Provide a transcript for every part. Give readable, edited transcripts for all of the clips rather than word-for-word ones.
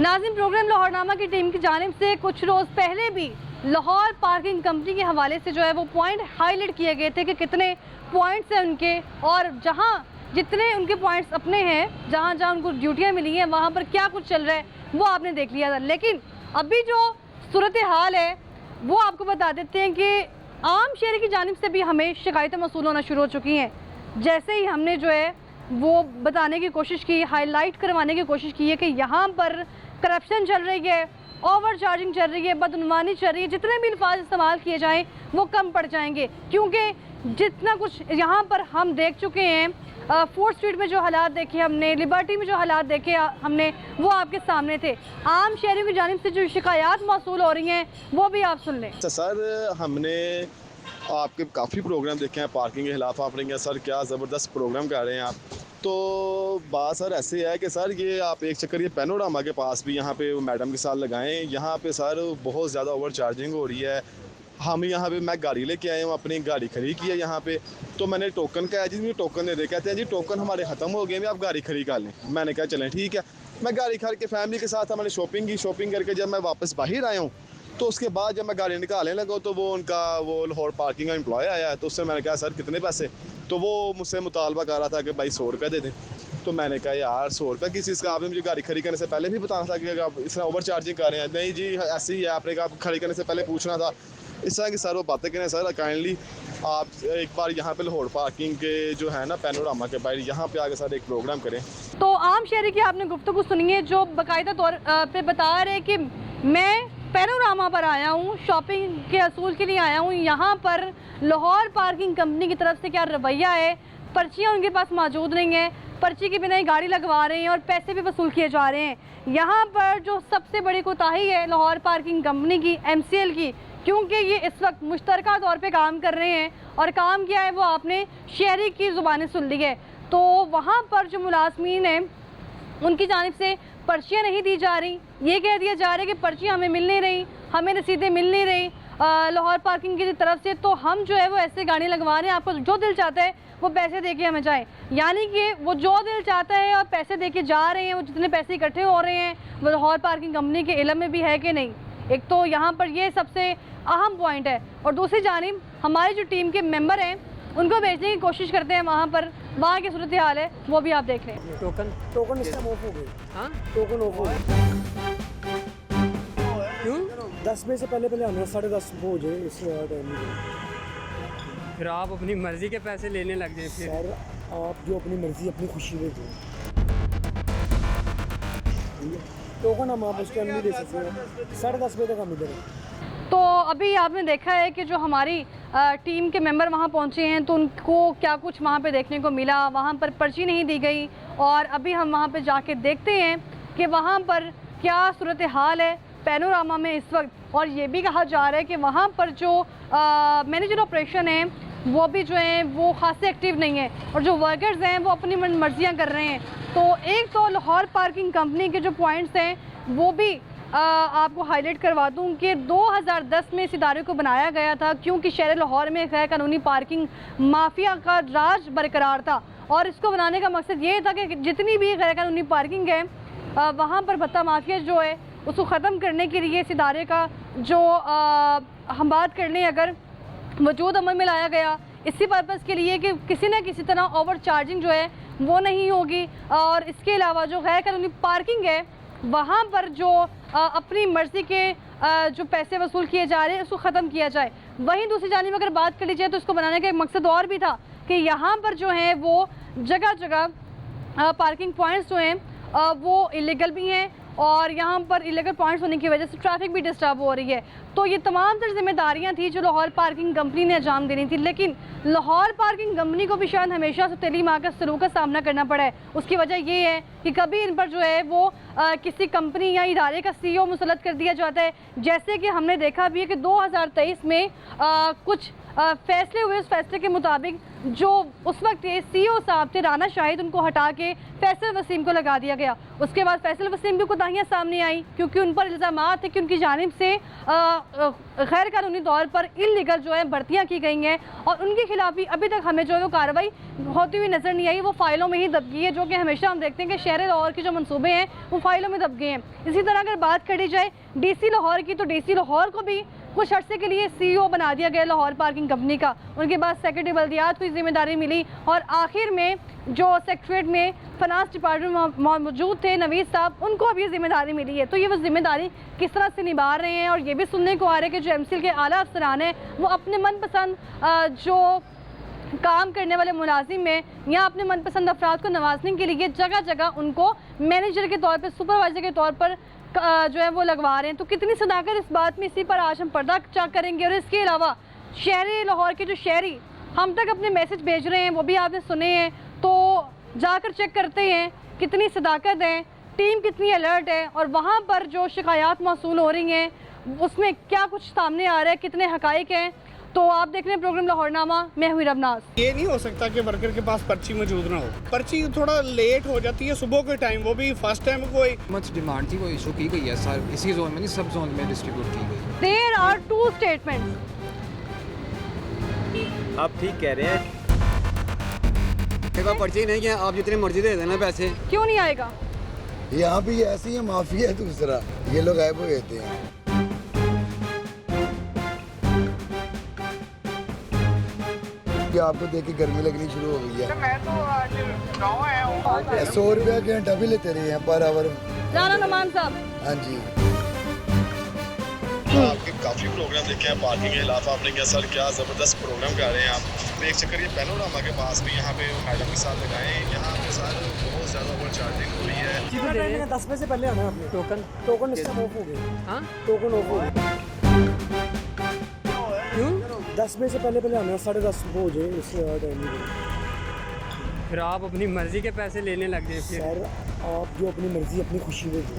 नाज़रीन, प्रोग्राम लाहौरनामा की टीम की जानिब से कुछ रोज़ पहले भी लाहौर पार्किंग कंपनी के हवाले से जो है वो पॉइंट हाईलाइट किए गए थे कि कितने पॉइंट्स हैं उनके, और जहां जितने उनके पॉइंट्स अपने हैं, जहां जहां उनको ड्यूटियां मिली हैं, वहां पर क्या कुछ चल रहा है वो आपने देख लिया था। लेकिन अभी जो सूरत हाल है वो आपको बता देते हैं कि आम शहरी की जानिब से भी हमें शिकायतें मौसूल होना शुरू हो चुकी हैं। जैसे ही हमने जो है वो बताने की कोशिश की, हाईलाइट करवाने की कोशिश की है कि यहाँ पर करप्शन चल रही है, ओवर चार्जिंग चल रही है, बदनवानी चल रही है, जितने भी अल्फाज इस्तेमाल किए जाएं वो कम पड़ जाएंगे, क्योंकि जितना कुछ यहाँ पर हम देख चुके हैं, फोर्थ स्ट्रीट में जो हालात देखे हमने, लिबर्टी में जो हालात देखे हमने, वो आपके सामने थे। आम शहरियों की जानिब से जो शिकायत मौसूल हो रही हैं वो भी आप सुन लें। सर, हमने आपके काफ़ी प्रोग्राम देखे हैं पार्किंग के खिलाफ। आप रहेंगे सर, क्या ज़बरदस्त प्रोग्राम कर रहे हैं आप। तो बात सर ऐसे है कि सर ये आप एक चक्कर ये पैनोरामा के पास भी यहाँ पे मैडम के साथ लगाएं। यहाँ पे सर बहुत ज़्यादा ओवर चार्जिंग हो रही है। हम यहाँ पे मैं गाड़ी लेके आया हूँ, अपनी गाड़ी खड़ी की है यहाँ पे, तो मैंने टोकन कहा जी मुझे टोकन दे दे। कहते हैं जी टोकन हमारे ख़त्म हो गए हैं, आप गाड़ी खड़ी कर लें। मैंने कहा चलें ठीक है। मैं गाड़ी खड़ के फैमिली के साथ मैंने शॉपिंग की। शॉपिंग करके जब मैं वापस बाहर आया हूँ तो उसके बाद जब मैं गाड़ी निकालने लगा तो वो लाहौर पार्किंग का एम्प्लॉय आया है। तो उससे मैंने कहा सर कितने पैसे, तो वो मुझसे मुतालबा कर रहा था कि भाई 100 रुपये दे दें। तो मैंने कहा यार 100 रुपये किस चीज़ का, आपने मुझे गाड़ी खड़ी करने से पहले भी बताना था कि आप इस तरह ओवर चार्जिंग कर रहे हैं। नहीं जी ऐसे ही है, आपने कहा खड़ी करने से पहले पूछना था। इस तरह की सर वो बातें करें। सर काइंडली आप एक बार यहाँ पे लाहौर पार्किंग के जो है ना पैनोरामा के बाहर यहाँ पे आके सर एक प्रोग्राम करें। तो आम शहरी की आपने गुफ्तगू सुनी है जो बाकायदा तौर पे बता रहे कि मैं पैनोरामा पर आया हूँ, शॉपिंग के असूल के लिए आया हूँ। यहाँ पर लाहौर पार्किंग कंपनी की तरफ से क्या रवैया है, पर्चियाँ उनके पास मौजूद नहीं है, पर्ची के बिना ही गाड़ी लगवा रहे हैं और पैसे भी वसूल किए जा रहे हैं। यहाँ पर जो सबसे बड़ी कोताही है लाहौर पार्किंग कंपनी की, MCL की, क्योंकि ये इस वक्त मुश्तरका तौर पे काम कर रहे हैं और काम किया है वो आपने शहरी की ज़ुबानी सुन ली है। तो वहाँ पर जो मुलाजमीन हैं उनकी जानिब से पर्चियाँ नहीं दी जा रही, ये कह दिया जा रहा है कि पर्चियाँ हमें मिल नहीं रही, हमें रसीदें मिल नहीं रही लाहौर पार्किंग की तरफ से, तो हम जो है वो ऐसे गाड़ी लगवा रहे हैं, आपको जो दिल चाहता है वो पैसे दे के हमें जाए। यानी कि वो जो दिल चाहता है और पैसे दे के जा रहे हैं, वो जितने पैसे इकट्ठे हो रहे हैं वो लाहौर पार्किंग कंपनी के इल्म में भी है कि नहीं। एक तो यहाँ पर ये सबसे अहम पॉइंट है, और दूसरी जानिब हमारी जो टीम के मेंबर हैं उनको भेजने की कोशिश करते हैं वहाँ पर, वहाँ की सूरत हाल है वो भी आप देख रहे हैं। टोकन इस टाइम ऑफ हो गई। हाँ टोकन ऑफ हो गई। क्यों? 10 बजे से पहले आना, 10:30 हो जाए इसलिए टाइम। फिर आप अपनी मर्जी के पैसे लेने लग जाए। फिर सर आप जो अपनी मर्जी अपनी खुशी में दो, टोकन हम आप उस टाइम नहीं दे सकते। 10:30 बजे तक हम इधर हैं। तो अभी आपने देखा है कि जो हमारी टीम के मेंबर वहाँ पहुँचे हैं तो उनको क्या कुछ वहाँ पे देखने को मिला। वहाँ पर पर्ची नहीं दी गई, और अभी हम वहाँ पे जाके देखते हैं कि वहाँ पर क्या सूरत हाल है पैनोरामा में इस वक्त। और ये भी कहा जा रहा है कि वहाँ पर जो मैनेजर ऑपरेशन है वो भी जो है वो खासे एक्टिव नहीं है, और जो वर्कर्स हैं वो अपनी मर्जियाँ कर रहे हैं। तो एक तो लाहौर पार्किंग कंपनी के जो पॉइंट्स हैं वो भी आपको हाईलाइट करवा दूं कि 2010 में इस इदारे को बनाया गया था क्योंकि शहर लाहौर में गैर कानूनी पार्किंग माफिया का राज बरकरार था, और इसको बनाने का मकसद ये था कि जितनी भी गैर कानूनी पार्किंग है वहाँ पर भत्ता माफिया जो है उसको ख़त्म करने के लिए इस इदारे का जो हम बात कर लें अगर वजूद अमल में लाया गया इसी पर्पज़ के लिए कि किसी न किसी तरह ओवर चार्जिंग जो है वो नहीं होगी, और इसके अलावा जो गैर कानूनी पार्किंग है वहाँ पर जो अपनी मर्ज़ी के जो पैसे वसूल किए जा रहे हैं उसको ख़त्म किया जाए। वहीं दूसरी जानिब अगर बात कर ली जाए तो इसको बनाने का एक मकसद और भी था कि यहाँ पर जो है वो जगह जगह पार्किंग पॉइंट्स जो हैं वो इलीगल भी हैं, और यहाँ पर इलीगल पॉइंट्स होने की वजह से ट्रैफिक भी डिस्टर्ब हो रही है। तो ये तमाम तर जिम्मेदारियाँ थी जो लाहौर पार्किंग कंपनी ने अंजाम देनी थी, लेकिन लाहौर पार्किंग कंपनी को भी शायद हमेशा से तेली माँ का सलूक का सामना करना पड़ा है। उसकी वजह ये है कि कभी इन पर जो है वो किसी कंपनी या इदारे का CEO मुसल्लत कर दिया जाता है, जैसे कि हमने देखा भी है कि 2023 में कुछ फैसले हुए, उस फैसले के मुताबिक जो उस वक्त के CEO साहब थे राना शाहिद, उनको हटा के फैसल वसीम को लगा दिया गया। उसके बाद फैसल वसीम की कोताहियाँ सामने आई क्योंकि उन पर इल्ज़ामात थे कि उनकी जानिब से गैर कानूनी तौर पर इल्लीगल जो है भर्तियाँ की गई हैं और उनके खिलाफ भी अभी तक हमें जो है वो कार्रवाई होती हुई नज़र नहीं आई। वो फाइलों में ही दब गई है, जो कि हमेशा हम देखते हैं कि शहर लाहौर के जो मनसूबे हैं वो फाइलों में दब गए हैं। इसी तरह अगर बात करी जाए DC लाहौर की, तो DC लाहौर को भी कुछ अर्से के लिए CEO बना दिया गया लाहौर पार्किंग कंपनी का। उनके बाद सेक्रेटरी बल्दियात को जिम्मेदारी मिली और आखिर में जो सेक्रेटरीट में फाइनेंस डिपार्टमेंट मौजूद थे नवीद साहब, उनको अब ये जिम्मेदारी मिली है। तो ये वो जिम्मेदारी किस तरह से निभा रहे हैं और ये भी सुनने को आ रहा है कि जो MCL के आला अफसरान हैं वो अपने मनपसंद जो काम करने वाले मुलाजिम हैं या अपने मनपसंद अफराद को नवाजने के लिए जगह जगह उनको मैनेजर के तौर पर, सुपरवाइज़र के तौर पर जो है वो लगवा रहे हैं। तो कितनी सदाकत इस बात में, इसी पर आज हम पर्दा चाक करेंगे। और इसके अलावा शहरी लाहौर के जो शहरी हम तक अपने मैसेज भेज रहे हैं वो भी आपने सुने हैं, तो जाकर चेक करते हैं कितनी सदाकत है, टीम कितनी अलर्ट है और वहाँ पर जो शिकायत मौसूल हो रही हैं उसमें क्या कुछ सामने आ रहा है, कितने हकाइक हैं। तो आप देख रहे हैं प्रोग्राम लाहौरनामा, मैं हुई रबनाज। ये नहीं हो सकता कि वर्कर के पास पर्ची मौजूद ना हो। पर्ची थोड़ा लेट हो जाती है सुबह के टाइम, वो भी फर्स्ट टाइम कोई मच डिमांड थी वो इशू की गई है सर, इसी जोन में नहीं सब जोन में डिस्ट्रीब्यूट की गई। There are 2 statements. आप ठीक कह रहे हैं। पर्ची नहीं है, आप जितने मर्जी दे देना पैसे। क्यों नहीं आएगा? यहाँ भी ऐसी है, माफिया है दूसरा, ये लोग गायब हो गए हैं। कि आपको देख के गर्मी लगनी शुरू हो गई है। मैं तो आज गाँव आया हूँ। 100 रुपया घंटा भी लेते रहे हैं पर आवर। राना नमान साहब। हाँ जी। आपके काफ़ी प्रोग्राम देखे हैं पार्किंग के खिलाफ आपने क्या सर, क्या ज़बरदस्त प्रोग्राम कर रहे हैं आप। एक चक्कर ये पैनोरामा के पास भी यहाँ पे मैडम के साथ लगाए, यहाँ पे सर बहुत ज़्यादा ओवर चार्जिंग हो रही है। 10 बजे से पहले आना है आपने। टोकन सिस्टम ऑफ हो गया। हाँ? टोकन ऑफ हो गया। क्यों? 10 बजे से पहले आना है, 10:30 हो जाए इस टाइम में। फिर आप अपनी मर्जी के पैसे लेने लग गए फिर। सर आप जो अपनी मर्जी अपनी खुशी में दो।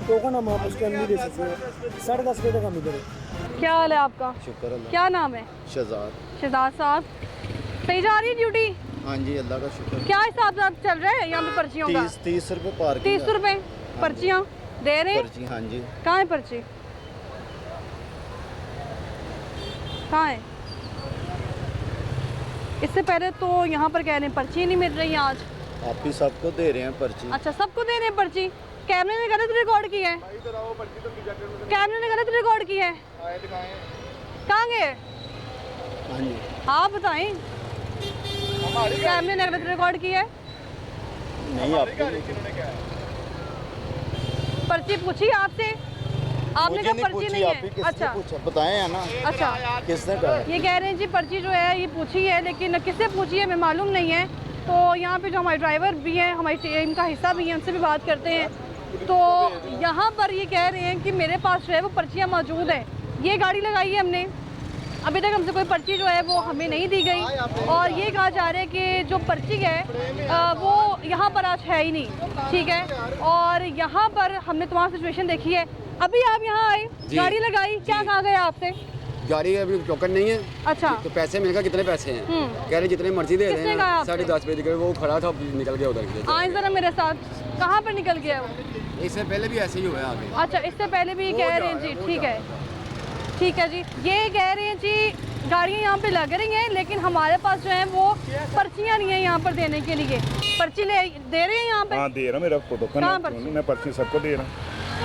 टोकन हम आप उसके नहीं दे सकते, 10:30 बजे तक हम इधर है। क्या हाल है आपका? शुक्र अल्लाह। क्या नाम है? शहजाद साहब। सही जा रही है ड्यूटी? हाँ जी, अल्लाह का शुक्र। क्या हिसाब चल रहा है यहाँ पे पर्चियों का? 30 रुपये पार्किंग। 30 रुपये पर्चियाँ दे रहे हैं? पर्ची, हाँ जी। कहाँ है पर्ची? कहाँ है? इससे पहले तो यहाँ पर कह रहे हैं पर्ची नहीं मिल रही आज। आप ही सबको दे रहे हैं पर्ची। अच्छा, सबको दे रहे हैं पर्ची। कैमरे ने गलत रिकॉर्ड की है। कैमरे ने गलत रिकॉर्ड की है। कहाँ गए? हाँ जी। आप बताएं। कैमरे ने गलत रिकॉर्ड की है। नहीं, आपको पर्ची पूछी आपसे? आपने कहा पर्ची नहीं है। अच्छा बताएं है ना। अच्छा, किसने कहा? ये कह रहे हैं जी पर्ची जो है ये पूछी है, लेकिन किससे पूछी है हमें मालूम नहीं है। तो यहाँ पे जो हमारे ड्राइवर भी हैं, हमारी टीम का हिस्सा भी है, उनसे भी बात करते हैं। तो यहाँ पर ये कह रहे हैं कि मेरे पास जो है वो पर्चियाँ मौजूद हैं। ये गाड़ी लगाई है हमने, अभी तक हमसे कोई पर्ची जो है वो हमें नहीं दी गई और ये कहा जा रहा है कि जो पर्ची है वो यहाँ पर आज है ही नहीं। ठीक है, और यहाँ पर हमने तमाम सिचुएशन देखी है। अभी आप यहाँ आए, गाड़ी लगाई, क्या कहा गया आपसे? गाड़ी अभी टोकन नहीं है। अच्छा, तो पैसे मिलेगा, कितने पैसे हैं? कह रहे जितने मर्जी दे किसने देना। कहा आपसे? 10:30 बजे वो खड़ा था, निकल गया उधर के। आए जरा मेरे साथ, कहाँ पर निकल गया वो? इससे पहले भी ऐसे ही हुआ है आगे। अच्छा, इससे पहले भी कह रहे हैं जी। ठीक है, ठीक है जी। ये कह रहे हैं जी गाड़ियाँ यहाँ पे लग रही हैं, लेकिन हमारे पास जो है वो पर्चियाँ नहीं है यहाँ पर देने के लिए। पर्ची दे रहे हैं यहाँ पे? हाँ दे रहा हूँ, मेरा टोकन कहाँ है, पर्ची? मैं पर्ची सबको दे रहा हूँ।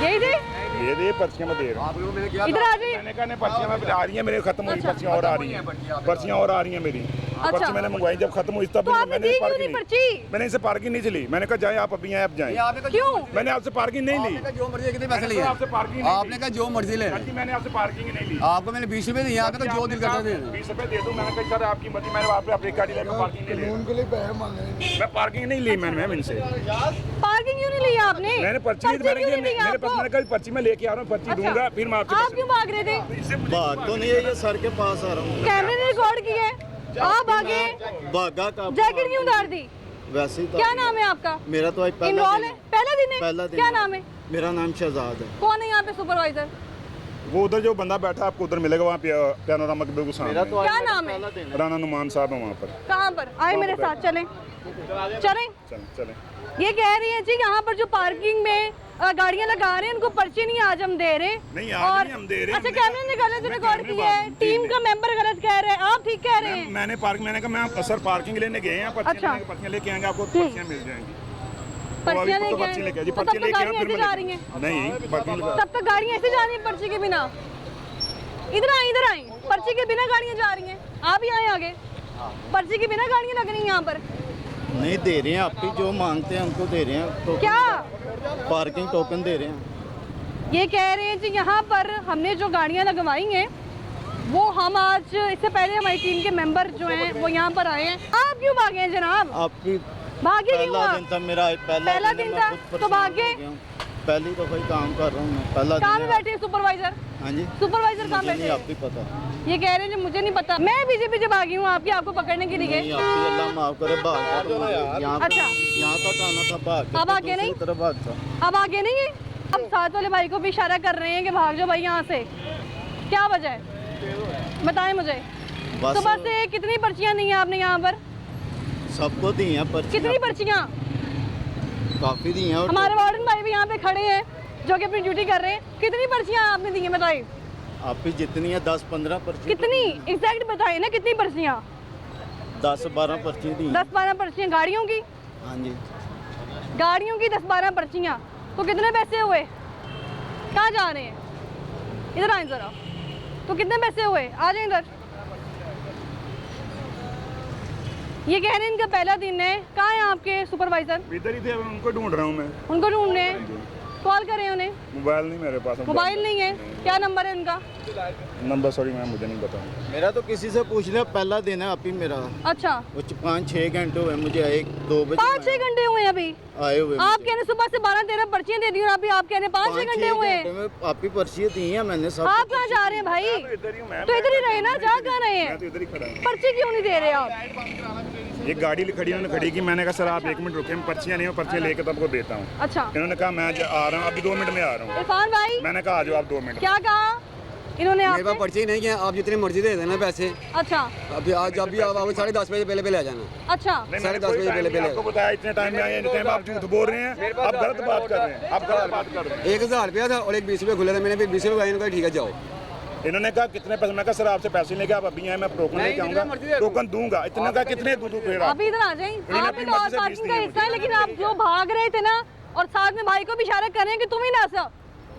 यही दे? ये पर्चियाँ मैं दे रहा हूँ। इधर आ जाइए। मैंने कहा नहीं, पर्चियाँ मैं आ रही हैं मेरे, खत्म हुई पर्चियाँ और आ रही हैं, पर्चियाँ और आ रही हैं मेरी। पर्ची मैंने मंगवाई, जब खत्म हुई तब तो आपने दी क्यों नहीं पर्ची? मैंने इसे पार्किंग नहीं चली। मैंने कहा जाए आप अभी आए, आप जाएं। क्यों? मैंने आपसे पार्किंग नहीं ली। जो मर्जी कितने पैसे लिए? आपसे पार्किंग आपने कहा जो मर्जी ले। मैंने आपसे पार्किंग नहीं ली। आपको मैंने 20 रुपये दिए, आपने कहा जो दिल करता दे। 20 रुपये दे दूँ। मैंने कहा सर आपकी मर्जी, मैंने वहाँ पे अपनी गाड़ी लेकर पार्किंग नहीं ली। उनके लिए पैसे मांग रहे हैं। मैं पार्किंग नहीं ली मैम इनसे। पार्किंग क्यों नहीं ली आपने? मैंने पर्ची नहीं, मेरे पास मैंने कहा पर्ची मैं लेके आ रहा हूँ, पर्ची दूंगा फिर मैं आपसे। आप क्यों भाग रहे थे? बात तो नहीं है, ये सर के पास आ रहा हूँ। कैमरे ने रिकॉर्ड की है, आप भागे। भागा का जैकेट क्यों उतार दी? वैसे ही था। क्या नाम है आपका? मेरा तो आज पहला इनरोल दिन है, पहला दिन है। पहला दिन क्या है। नाम है? मेरा नाम शहजाद है। कौन है यहाँ पे सुपरवाइजर? वो उधर जो बंदा बैठा आपको उधर मिलेगा, वहाँ पे पैनोरामा के बिल्कुल सामने। क्या नाम है? राना नुमान साहब है वहाँ पर। कहाँ पर? आए मेरे साथ, चलें चलें। चलें। ये कह रही है जी यहाँ पर जो पार्किंग में गाड़ियाँ लगा रहे हैं उनको पर्ची नहीं आज हम दे रहे। नहीं, आज नहीं हम दे रहे। अच्छा, कैमरे ने गलत रिकॉर्ड किया है, टीम का मेंबर गलत कह रहे हैं, आप ठीक कह रहे हैं। मैंने कहा मैं सर पार्किंग लेने गए हैं, पर्चियाँ लेके आएंगे, आपको पर्चियाँ मिल जाएंगी। पर्चियाँ लेके पर्ची लेके जी, तो तब पर्ची तक लेके गाड़ियाँ ऐसे जा रही हैं। नहीं, तब तक गाड़ियाँ ऐसे जा रही हैं पर्ची के बिना। इधर आई पर्ची के बिना गाड़ियाँ जा रही हैं। आप ही आए आगे, पर्ची के बिना गाड़ियाँ लग रही हैं यहाँ पर। नहीं दे रहे हैं, आप ही जो मांगते हैं उनको दे रहे हैं। तो क्या पार्किंग टोकन दे रहे हैं? ये कह रहे हैं जी यहाँ पर हमने जो गाड़ियाँ लगवाई हैं वो हम आज, इससे पहले हमारी टीम के मेंबर जो हैं वो यहाँ पर आए हैं। आप क्यों भागे हैं जनाब? आपकी भागे क्यों पहला आप? दिन था मेरा, पहला दिन था तो भागे? पहली दफा ही काम कर रहा हूँ मैं। पहला कहाँ दिन पे बैठे सुपरवाइजर? हाँ जी, सुपरवाइजर कहाँ मुझे नहीं बैठे? आपको पता। ये कह रहे हैं जी मुझे नहीं पता, मैं पीछे पीछे भागी हूँ आपको पकड़ने के लिए। नहीं, आपकी अल्लाह माफ करे, भाग यहाँ अच्छा। यहाँ तक आना था, भाग अब आगे नहीं? तरफ भाग था। अब आगे नहीं है? अब साथ वाले भाई को भी इशारा कर रहे हैं कि भाग जाओ भाई यहाँ से, क्या वजह है बताएं मुझे। बस सुबह से कितनी पर्चियाँ दी हैं आपने यहाँ पर? सबको दी हैं पर्चियाँ। कितनी पर्चियाँ? काफी दी हैं। और हमारे वार्डन भाई भी यहाँ पे खड़े हैं जो कि अपनी ड्यूटी कर रहे हैं। कितनी पर्चियाँ आपने दी हैं बताइए? आप ही जितनी है 10-15 पर्ची। कितनी एग्जैक्ट बताइए ना, कितनी पर्चियाँ? 10-12 पर्ची दी हैं। 10-12 पर्चियाँ गाड़ियों की? हाँ जी। गाड़ियों की 10-12 पर्चियाँ, तो कितने पैसे हुए? कहाँ जा रहे हैं? इधर आए जरा, तो कितने पैसे हुए? आ जाए इधर। ये कह रहे हैं इनका पहला दिन है। कहाँ है आपके सुपरवाइजर? इधर ही थे, उनको ढूंढ रहा हूँ मैं। उनको ढूंढ रहे हैं, कॉल करें उन्हें। मोबाइल नहीं मेरे पास। मोबाइल नहीं है? क्या नंबर है उनका? नंबर सॉरी मैम मुझे नहीं पता। मेरा तो किसी से पूछ लिया, पहला दिन है आप ही मेरा। अच्छा, 5-6 घंटे हुए मुझे, 1-2 बजे 5-6 घंटे हुए हैं अभी आए हुए। आप कहने सुबह से 12-13 पर्चियाँ दे दी और अभी आप कहने 5-6 घंटे हुए हैं। आप ही पर्चियाँ दी हैं मैंने सब। आप कहाँ जा रहे हैं भाई? तो इधर ही रहे ना, जा कहाँ रहे हैं? इधर ही खड़ा हूँ। पर्ची क्यों नहीं दे रहे आप? ये गाड़ी खड़ी उन्होंने खड़ी की, मैंने कहा सर आप 1 मिनट रुके, मैं पर्चियाँ नहीं हूँ, पर्चियाँ लेके तब को देता हूँ। अच्छा, इन्होंने कहा मैं आ रहा हूँ, अभी 2 मिनट में आ रहा हूँ। इरफान भाई मैंने कहा आ जाओ आप 2 मिनट। क्या कहा इन्होंने मेरे पास आपसे? पर्ची नहीं है, आप जितनी मर्जी दे देना पैसे। अच्छा अभी आज अभी आप 10:30 बजे पहले आ जाना। अच्छा, नहीं, 10:30 बजे पहले आपको बताया इतने टाइम में आए, इतने टाइम आप झूठ बोल रहे हैं, आप गलत बात कर रहे हैं, आप गलत बात कर रहे हैं। 1000 रुपया था और एक 20 रुपये खुले थे, मैंने फिर 20 रुपये इनको ठीक है जाओ। इन्होंने कहा कितने पैसे? मैं कहा सर आपसे पैसे लेके आप अभी आए, मैं टोकन लेके आऊंगा, टोकन दूंगा। इतने कहा कितने दूं फिर आप? अभी इधर आ जाए। इन्होंने आप अपनी भी तो और मर्जी से पार्किंग का बीस हिस्सा है, लेकिन आप जो भाग रहे थे ना और साथ में भाई को भी इशारा कर रहे हैं कि तुम ही ना सो।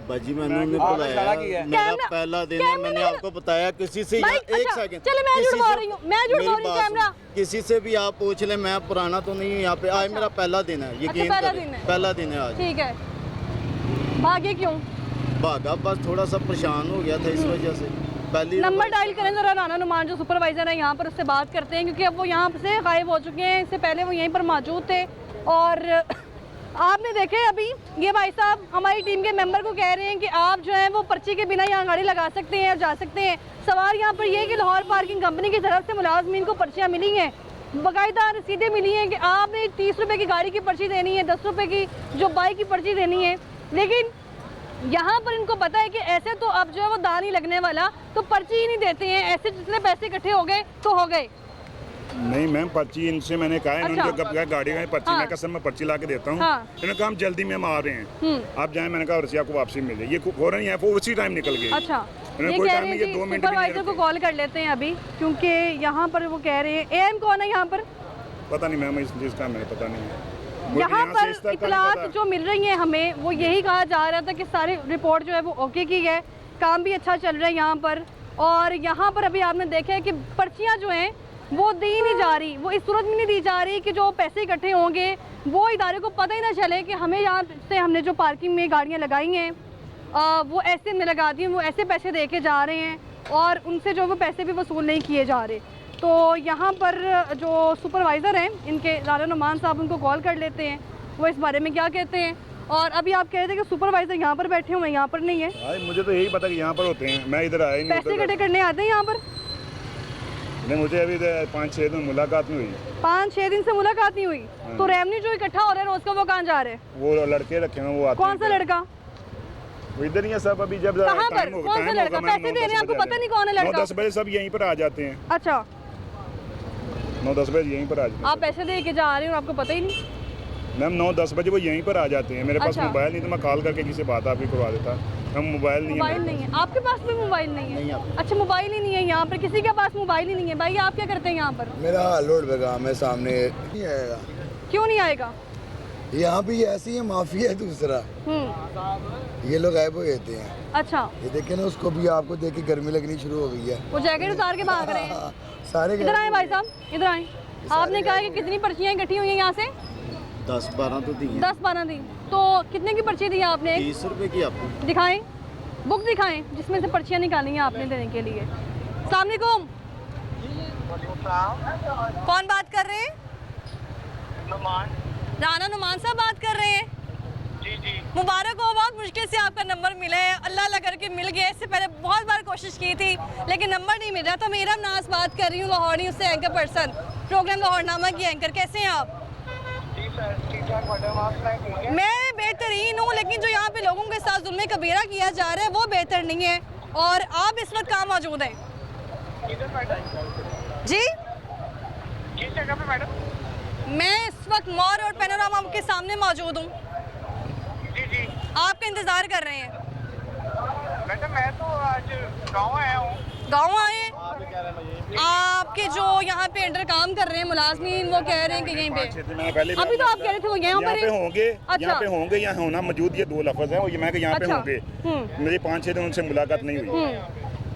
बाजी मैंने बुलाया, मेरा कैमरा- पहला दिन है, कैमरा मैंने लगा- आपको बताया किसी से। भाई, एक अच्छा, सेकंड, चलो मैं किसी झूठ बोल से- रही हूँ, मैं झूठ मेरी बोल रही हूँ। बात कैमरा सुनो, किसी से भी आप पूछ ले, मैं पुराना तो नहीं हूँ यहाँ पे। आज मेरा पहला दिन है, यकीन पहला करें, दिन है। पहला दिन है आज। ठीक है, भागे क्यों? भागा बस, थोड़ा सा परेशान हो गया था इस वजह से। पहली नंबर डायल करें जरा, राना नुमान जो सुपरवाइजर है यहाँ पर, उससे बात करते हैं क्योंकि अब वो यहाँ से गायब हो चुके हैं। इससे पहले वो यहीं पर मौजूद थे और आपने देखे अभी ये भाई साहब हमारी टीम के मेंबर को कह रहे हैं कि आप जो है वो पर्ची के बिना यहाँ गाड़ी लगा सकते हैं और जा सकते हैं। सवाल यहाँ पर यह है कि लाहौर पार्किंग कंपनी की तरफ से मुलाजमीन को पर्चियाँ मिली हैं, बाकायदा रसीदें मिली हैं कि आपने 30 रुपये की गाड़ी की पर्ची देनी है, 10 रुपये की जो बाइक की पर्ची देनी है। लेकिन यहाँ पर इनको पता है कि ऐसे तो अब जो है वो दान ही लगने वाला, तो पर्ची ही नहीं देते हैं। ऐसे जितने पैसे इकट्ठे हो गए तो हो गए। नहीं मैम, पर्ची इनसे मैंने कहा है, इन्होंने अच्छा। कब कहा गाड़ी का पर्ची, हाँ। मैं कहा सर मैं पर्ची ला के देता हूँ। हाँ। इन्होंने कहा हम जल्दी में हम आ रहे हैं, आप जाएं। मैंने कहा रसी आपको वापसी मिल जाए, ये हो रही है वो उसी टाइम निकल गई। अच्छा, इन्होंने ये कोई कह टाइम रहे नहीं, हैं ये जी 2 मिनट भी नहीं सुपरवाइजर को रुके। कॉल कर लेते हैं अभी, क्योंकि यहाँ पर वो कह रहे हैं। एएम कौन है यहाँ पर? पता नहीं मैम, इस चीज़ का मुझे पता नहीं है। मुझे यहाँ से पर इस तक का नहीं इतलात पता। जो मिल रही है हमें, वो यही कहा जा रहा था कि सारी रिपोर्ट जो है वो ओके की है, काम भी अच्छा चल रहा है यहाँ पर। और यहाँ पर अभी आपने देखा है कि पर्चियाँ जो हैं वो दी नहीं जा रही, वो इस सूरत में नहीं दी जा रही कि जो पैसे इकट्ठे होंगे वो इदारे को पता ही ना चले कि हमें यहाँ से हमने जो पार्किंग में गाड़ियाँ लगाई हैं वो ऐसे में लगा दी हैं, वो ऐसे पैसे दे के जा रहे हैं और उनसे जो वो पैसे भी वसूल नहीं किए जा रहे। तो यहाँ पर जो सुपरवाइज़र हैं इनके, राना नुमान साहब, उनको कॉल कर लेते हैं, वो इस बारे में क्या कहते हैं। और अभी आप कह रहे थे कि सुपरवाइज़र यहाँ पर बैठे हुए हैं, यहाँ पर नहीं है। मुझे तो यही पता कि यहाँ पर होते हैं, मैं इधर आया नहीं। पैसे इकट्ठे करने आते हैं यहाँ पर? नहीं, मुझे अभी 5-6 दिन मुलाकात नहीं हुई। 5-6 दिन से मुलाकात नहीं हुई? तो रेवन्यू जो इकट्ठा हो रहा है रोज का, वो कहाँ जा रहे हैं? वो लड़के रखे हैं, वो आते कौन सा लड़का? वो इधर ही है सब अभी जब कहाँ पर? टाइम होगा कौन सा लड़का? पैसे दे रहे हैं आपको, पता नहीं कौन है लड़का? 9-10 बजे सब यहीं पर आ जाते हैं। अच्छा, 9-10 बजे यहीं पर आ जाते हैं। आप पैसे दे के जा रहे हो, आपको पता ही नहीं? मैम 9-10 बजे वो यहीं पर आ जाते हैं। मेरे पास अच्छा। मोबाइल नहीं तो मैं कॉल करके किसी बात आपकी करवा देता। मैं मोबाइल नहीं मोबाइल है। नहीं है आपके पास? भी मोबाइल नहीं है? अच्छा, मोबाइल ही नहीं है यहाँ पर, किसी के पास मोबाइल ही नहीं है। भाई आप क्या करते हैं यहाँ पर? मेरा लोड पे काम है, सामने नहीं आएगा। क्यों नहीं आएगा? यहाँ भी ऐसी है, माफिया है दूसरा। ये लोग गायब हो जाते हैं। अच्छा, ये देखे ना, उसको भी आपको देख के गर्मी लगनी शुरू हो गई है। वो जैकेट उतार के भाग रहे हैं। सारे इधर आए भाई साहब, इधर आए। आपने कहा कि कितनी पर्चियाँ इकट्ठी हुई हैं यहाँ से? 10-12 तो दी हैं। 10-12 दी। तो कितने की पर्ची दी आपने? 30 रुपए की आपको। दिखाएं, बुक दिखाएं जिसमें से पर्चियाँ निकाली हैं आपने देने के लिए। अस्सलाम वालेकुम। कौन बात कर रहे हैं? राना नुमान साहब बात कर रहे हैं। जी मुबारक हो, बहुत मुश्किल से आपका नंबर मिला है, अल्लाह अल्लाह करके मिल गया। इससे पहले बहुत बार कोशिश की थी लेकिन नंबर नहीं मिल रहा था। मेरा नाज बात कर रही हूँ, लाहौर न्यूज़ से एंकर पर्सन, प्रोग्राम लाहौरनामा की एंकर। कैसे हैं आप? मैं बेहतरीन हूँ, लेकिन जो यहाँ पे लोगों के साथ जुल्म कबीरा किया जा रहा है वो बेहतर नहीं है। और आप इस वक्त कहाँ मौजूद हैं? जी, किस जगह पे मैडम? मैं इस वक्त मॉल रोड पैनोरामा के सामने मौजूद हूँ। जी आपका इंतजार कर रहे हैं। मैडम मैं तो आज गाँव आया हूँ। गाँव आए? आपके जो यहाँ पे अंडर काम कर रहे हैं मुलाजमीन, वो कह रहे हैं कि यहीं पे। अभी तो आप कह रहे थे वो यहाँ पर होंगे। अच्छा। यहाँ पे होंगे, यहाँ होना मौजूद, ये 2 लफ्ज है। मैं यहाँ पे अच्छा। होंगे। मेरी 5-6 दिन उनसे मुलाकात नहीं हुई।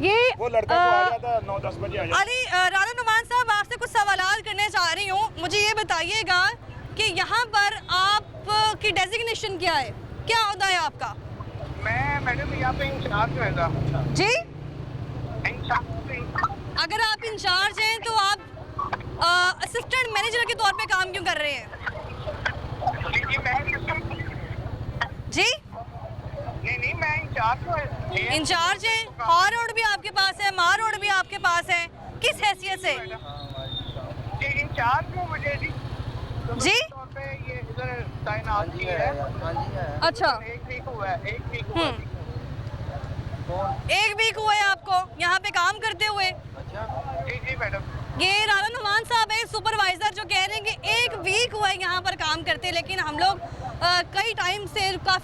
ये वो लड़का तो आ जाता 9-10 बजे आ जाता। अली राना नुमान साहब, आपसे कुछ सवाल करने चाह रही हूँ। मुझे ये बताइएगा कि यहाँ पर आपकी डेजिग्नेशन क्या है, क्या होता है आपका? मैं मैडम यहाँ पे इंचार्ज रहता। जी, इंचार्ज। अगर आप इंचार्ज हैं तो आप असिस्टेंट मैनेजर के तौर पे काम क्यों कर रहे हैं? जी मैं जी, नहीं मैं इंचार्ज हूँ। इंचार्ज हैं। हार रोड भी आपके पास है, मार रोड भी आपके पास है, किस हैसियत से? जी इंचार्ज हूँ मुझे जी। जी, तौर पे ये इधर तैनात की है। अच्छा, 1 वीक हुआ है। 1 वीक हुआ है। 1 वीक हुआ है आपको यहाँ पे काम करते हुए? जी मैडम। ये राना नुमान साहब है सुपरवाइजर, जो कह रहे हैं कि 1 वीक हुआ है यहाँ पर काम करते, लेकिन हम लोग काफ़ी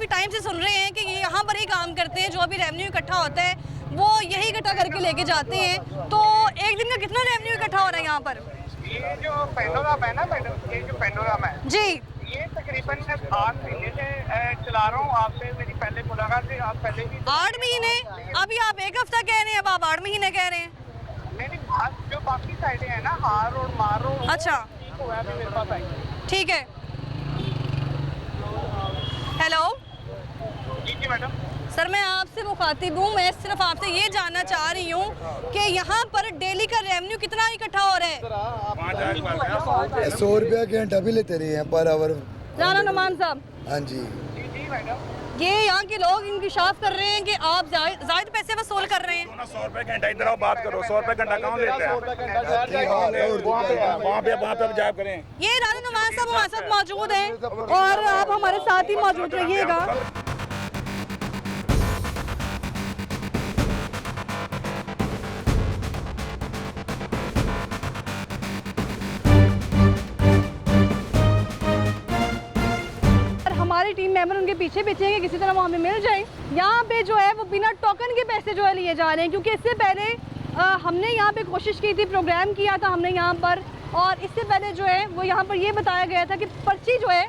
टाइम से सुन रहे हैं कि ये यहाँ पर ही काम करते हैं। जो भी रेवेन्यू इकट्ठा होता है वो यही इकट्ठा करके लेके जाते हैं। तो एक दिन का कितना रेवेन्यू इकट्ठा हो रहा है यहाँ पर? ये जो पैनोरामा है ना मैडम, ये जो पैनोरामा है जी, ये तकरीबन 8 महीने से चला रहा हूँ। आपसे मेरी पहले मुलाकात थी, आप पहले भी 8 महीने? अभी आप 1 हफ्ता कह रहे हैं, अब आप 8 महीने कह रहे हैं। नहीं, जो बाकी साइडें हैं ना, हार रोड, मार रोड, अच्छा, ठीक हुआ है, अभी मेरे पास आई। ठीक है। हेलो जी मैडम। सर, मैं आपसे मुखातिब हूँ। मैं सिर्फ आपसे ये जानना चाह रही हूँ कि यहाँ पर डेली का रेवेन्यू कितना इकट्ठा हो रहा है? 100 रुपया घंटा भी लेते रहे हैं पर आवर। राना नुमान साहब, हाँ जी, जी मैडम। ये यहाँ के लोग इंकशाफ कर रहे हैं कि आप जायद पैसे वसूल कर रहे हैं। 100 रुपए घंटा, इधर आओ बात करो। 100 रुपए घंटा कौन लेता है? वहाँ पे आप जाया करें। ये राना नुमान साहब हमारे साथ मौजूद हैं और आप हमारे साथ ही मौजूद रहिएगा। हमारी टीम मेंबर उनके पीछे पीछे हैं कि किसी तरह वो हमें मिल जाए। यहाँ पे जो है वो बिना टोकन के पैसे जो है लिए जा रहे हैं, क्योंकि इससे पहले हमने यहाँ पे कोशिश की थी, प्रोग्राम किया था हमने यहाँ पर, और इससे पहले जो है वो यहाँ पर ये बताया गया था कि पर्ची जो है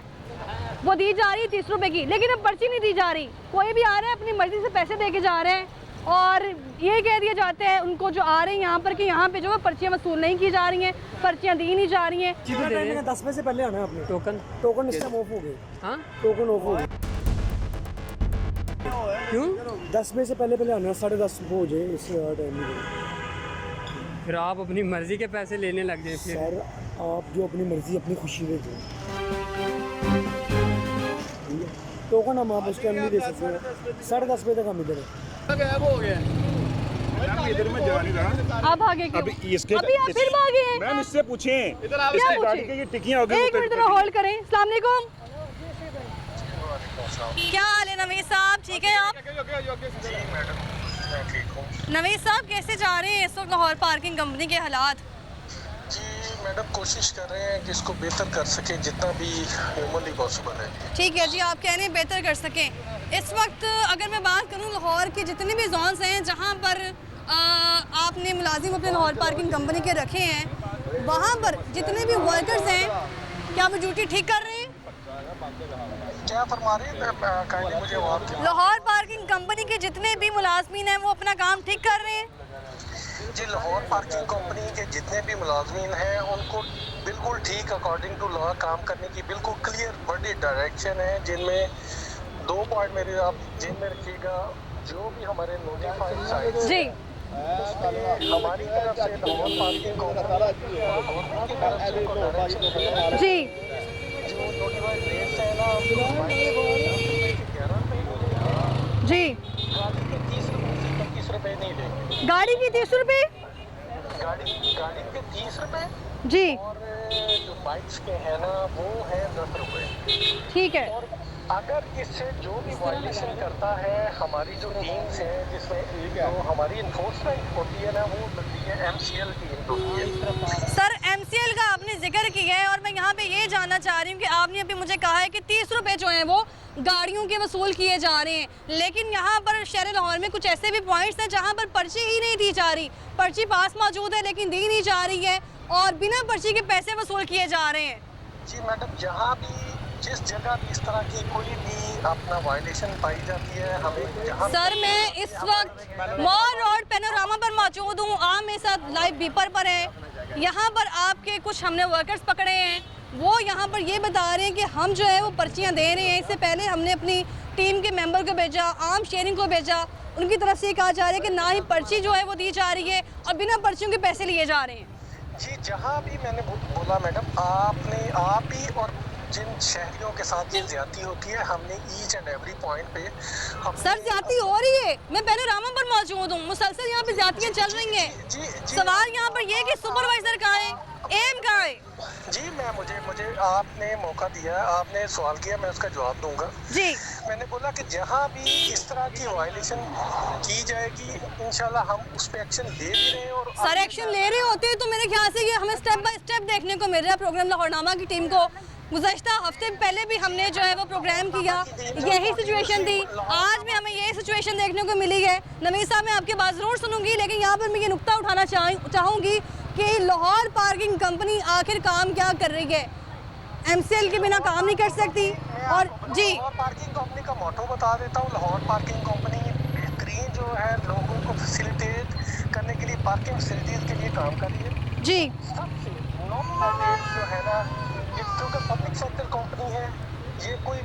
वो दी जा रही है 30 रुपये की, लेकिन अब पर्ची नहीं दी जा रही। कोई भी आ रहा है अपनी मर्जी से पैसे दे के जा रहे हैं और ये कह दिए जाते हैं उनको जो आ रहे हैं यहाँ पर कि यहाँ पे जो है पर्चियाँ वसूल नहीं की जा रही हैं, पर्चियाँ दी नहीं जा रही हैं। 10 बजे से पहले आना है आपने। टोकन इस टाइम ऑफ हो गए। हाँ, टोकन ऑफ हो गए। क्यों? 10 बजे से पहले आना है, 10:30 हो जाए इस टाइम में। फिर आप अपनी मर्जी के पैसे लेने लग गए फिर? सर, आप जो अपनी मर्जी अपनी खुशी में दो। टोकन हम आप उस टाइम नहीं दे सकते। 10:30 बजे तक हम इधर है। इधर में जा नहीं रहा। आप भागे क्यों? अभी आप फिर भागे हैं? मैम इससे पूछें। क्या इसकी गाड़ी पूछें? की ये टिकियां हो गई। एक मिनट जरा होल्ड करें। अस्सलाम वालेकुम। क्या हाल है नवीद साहब, ठीक है आप? नवीद साहब कैसे जा रहे हैं इस वक्त लाहौर पार्किंग कंपनी के हालात? जी मैडम, कोशिश कर रहे हैं कि इसको बेहतर कर सके जितना भी ह्यूमनली पॉसिबल है। ठीक है जी, आप कह रहे हैं बेहतर कर सकें। इस वक्त अगर मैं बात करूं लाहौर के जितने भी जोन्स हैं जहां पर आपने मुलाजिम अपने लाहौर पार्किंग कंपनी के रखे हैं, वहां पर जितने भी वर्कर्स हैं क्या वो ड्यूटी ठीक कर रहे हैं? क्या फरमा रहे हैं काइंडली मुझे और लाहौर पार्किंग कंपनी के जितने भी मुलाजमीन हैं वो अपना काम ठीक कर रहे हैं? जी, लाहौर पार्किंग कंपनी के जितने भी मुलाजमीन हैं उनको बिल्कुल ठीक अकॉर्डिंग टू लॉ काम करने की बिल्कुल क्लियर बड़ी डायरेक्शन है, जिनमें 2 पॉइंट मेरे आप जेब में रखिएगा। जो भी हमारे नोटिफाइड साइट्स जी हमारी तरफ से लाहौर पार्किंग कंपनी की तरफ से उनको डायरेक्शन जी जो नोटिफाइड रेट्स है ना 11 जी गाड़ी के 30 रुपये नहीं लेंगे। गाड़ी की 30 रुपये? गाड़ी के 30 रुपये जी। और जो बाइक्स के हैं ना वो है 10 रुपये। ठीक है। और अगर इससे जो भी वायलेशन करता है, हमारी जो टीम्स हैं जिसमें जो हमारी इन्फोर्समेंट होती है ना वो लगती है MCL टीम होती है। सर MCL का आपने जिक्र किया है और मैं यहाँ पे ये जानना चाह रही हूँ कि आपने अभी मुझे कहा है कि 30 रुपये जो हैं वो गाड़ियों के वसूल किए जा रहे हैं, लेकिन यहाँ पर शहर लाहौर में कुछ ऐसे भी पॉइंट्स हैं जहाँ पर पर्ची ही नहीं दी जा रही। पर्ची पास मौजूद है लेकिन दी नहीं जा रही है और बिना पर्ची के पैसे वसूल किए जा रहे हैं। जी मैडम, जहाँ भी जिस जगह भी इस तरह की कोई भी अपना वायलेशन पाई जाती है हमें जहाँ सर मैं इस वक्त मॉल रोड पैनोरामा पर मौजूद हूँ, आप मेरे साथ लाइव बीपर पर हैं। यहाँ पर आपके कुछ हमने वर्कर्स पकड़े हैं, वो यहाँ पर ये बता रहे हैं कि हम जो है वो पर्चियाँ दे रहे हैं। इससे पहले हमने अपनी टीम के मेंबर को भेजा, आर्म शेयरिंग को भेजा, उनकी तरफ से ये कहा जा रहा है कि ना ही पर्ची जो है वो दी जा रही है और बिना पर्चियों के पैसे लिए जा रहे हैं। जी, जहाँ भी मैंने बोला मैडम, आप ही और जिन शहरियों के साथ ये ज्यादती होती है, हमने ईच एंड एवरी पॉइंट पे सर ज्यादती हो रही है। मैं पैनोरामा पर मौजूद हूँ, मुसलसल यहाँ पे ज्यादतियाँ चल रही हैं। सवाल यहाँ पर ये कि सुपरवाइजर कहाँ है, एम कहाँ है? जी मुझे आपने मौका दिया, आपने सवाल किया, मैं उसका जवाब दूंगा। जी मैंने बोला कि जहाँ भी इस तरह की वायलेशन की जाएगी इंशाल्लाह हम उस पर एक्शन ले भी रहे हैं। और सर एक्शन ले रहे होते तो मेरे ख्याल से ये हमें स्टेप बाय स्टेप देखने को मिल रहा है। प्रोग्राम लाहौरनामा की टीम को गुज़श्ता हफ्ते पहले भी हमने जो है वो प्रोग्राम किया, यही सिचुएशन थी, आज भी हमें यही सिचुएशन देखने को मिली है। नवीद साहब मैं आपकी बात ज़रूर सुनूंगी, लेकिन यहाँ पर मैं ये नुक्ता उठाना चाहूँगी कि लाहौर पार्किंग कंपनी आखिर काम क्या कर रही है? MCL के बिना काम नहीं कर सकती। और जी लाहौर पार्किंग कंपनी का मोटो बता देता हूँ। लाहौर पार्किंग कंपनी बेहतरीन जो है लोगों को फैसिलिटेट करने के लिए पार्किंग फैसिलिटीज़ के लिए काम कर रही है। जी सबसे नॉमिनल रेट जो है ना, ये क्योंकि पब्लिक सेक्टर कंपनी है, ये कोई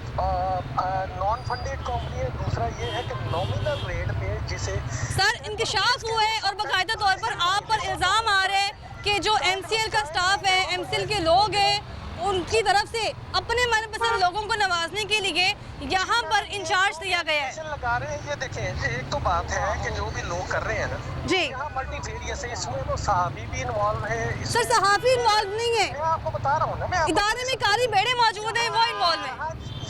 नॉन फंडेड कंपनी है। दूसरा ये है कि नॉमिनल रेट पे जिसे सर इंकशाफ हुआ है और बाकायदा तौर पर आप पर इल्ज़ाम आ रहे हैं कि जो MCL का स्टाफ है, MCL के लोग हैं, उनकी तरफ से अपने मनपसंद लोगों को नवाजने के लिए यहाँ पर इंचार्ज दिया गया है। लगा रहे हैं। ये देखें, एक तो बात है कि जो भी लोग कर रहे हैं ना जी, यहाँ मल्टीफेरियस है, इसमें वो सहाफ़ी भी इन्वॉल्व है। सर सहाफ़ी इन्वॉल्व नहीं है, मैं आपको बता रहा हूँ ना, मैं इदारे में काली बेड़े मौजूद हैं, वो इन्वॉल्व है।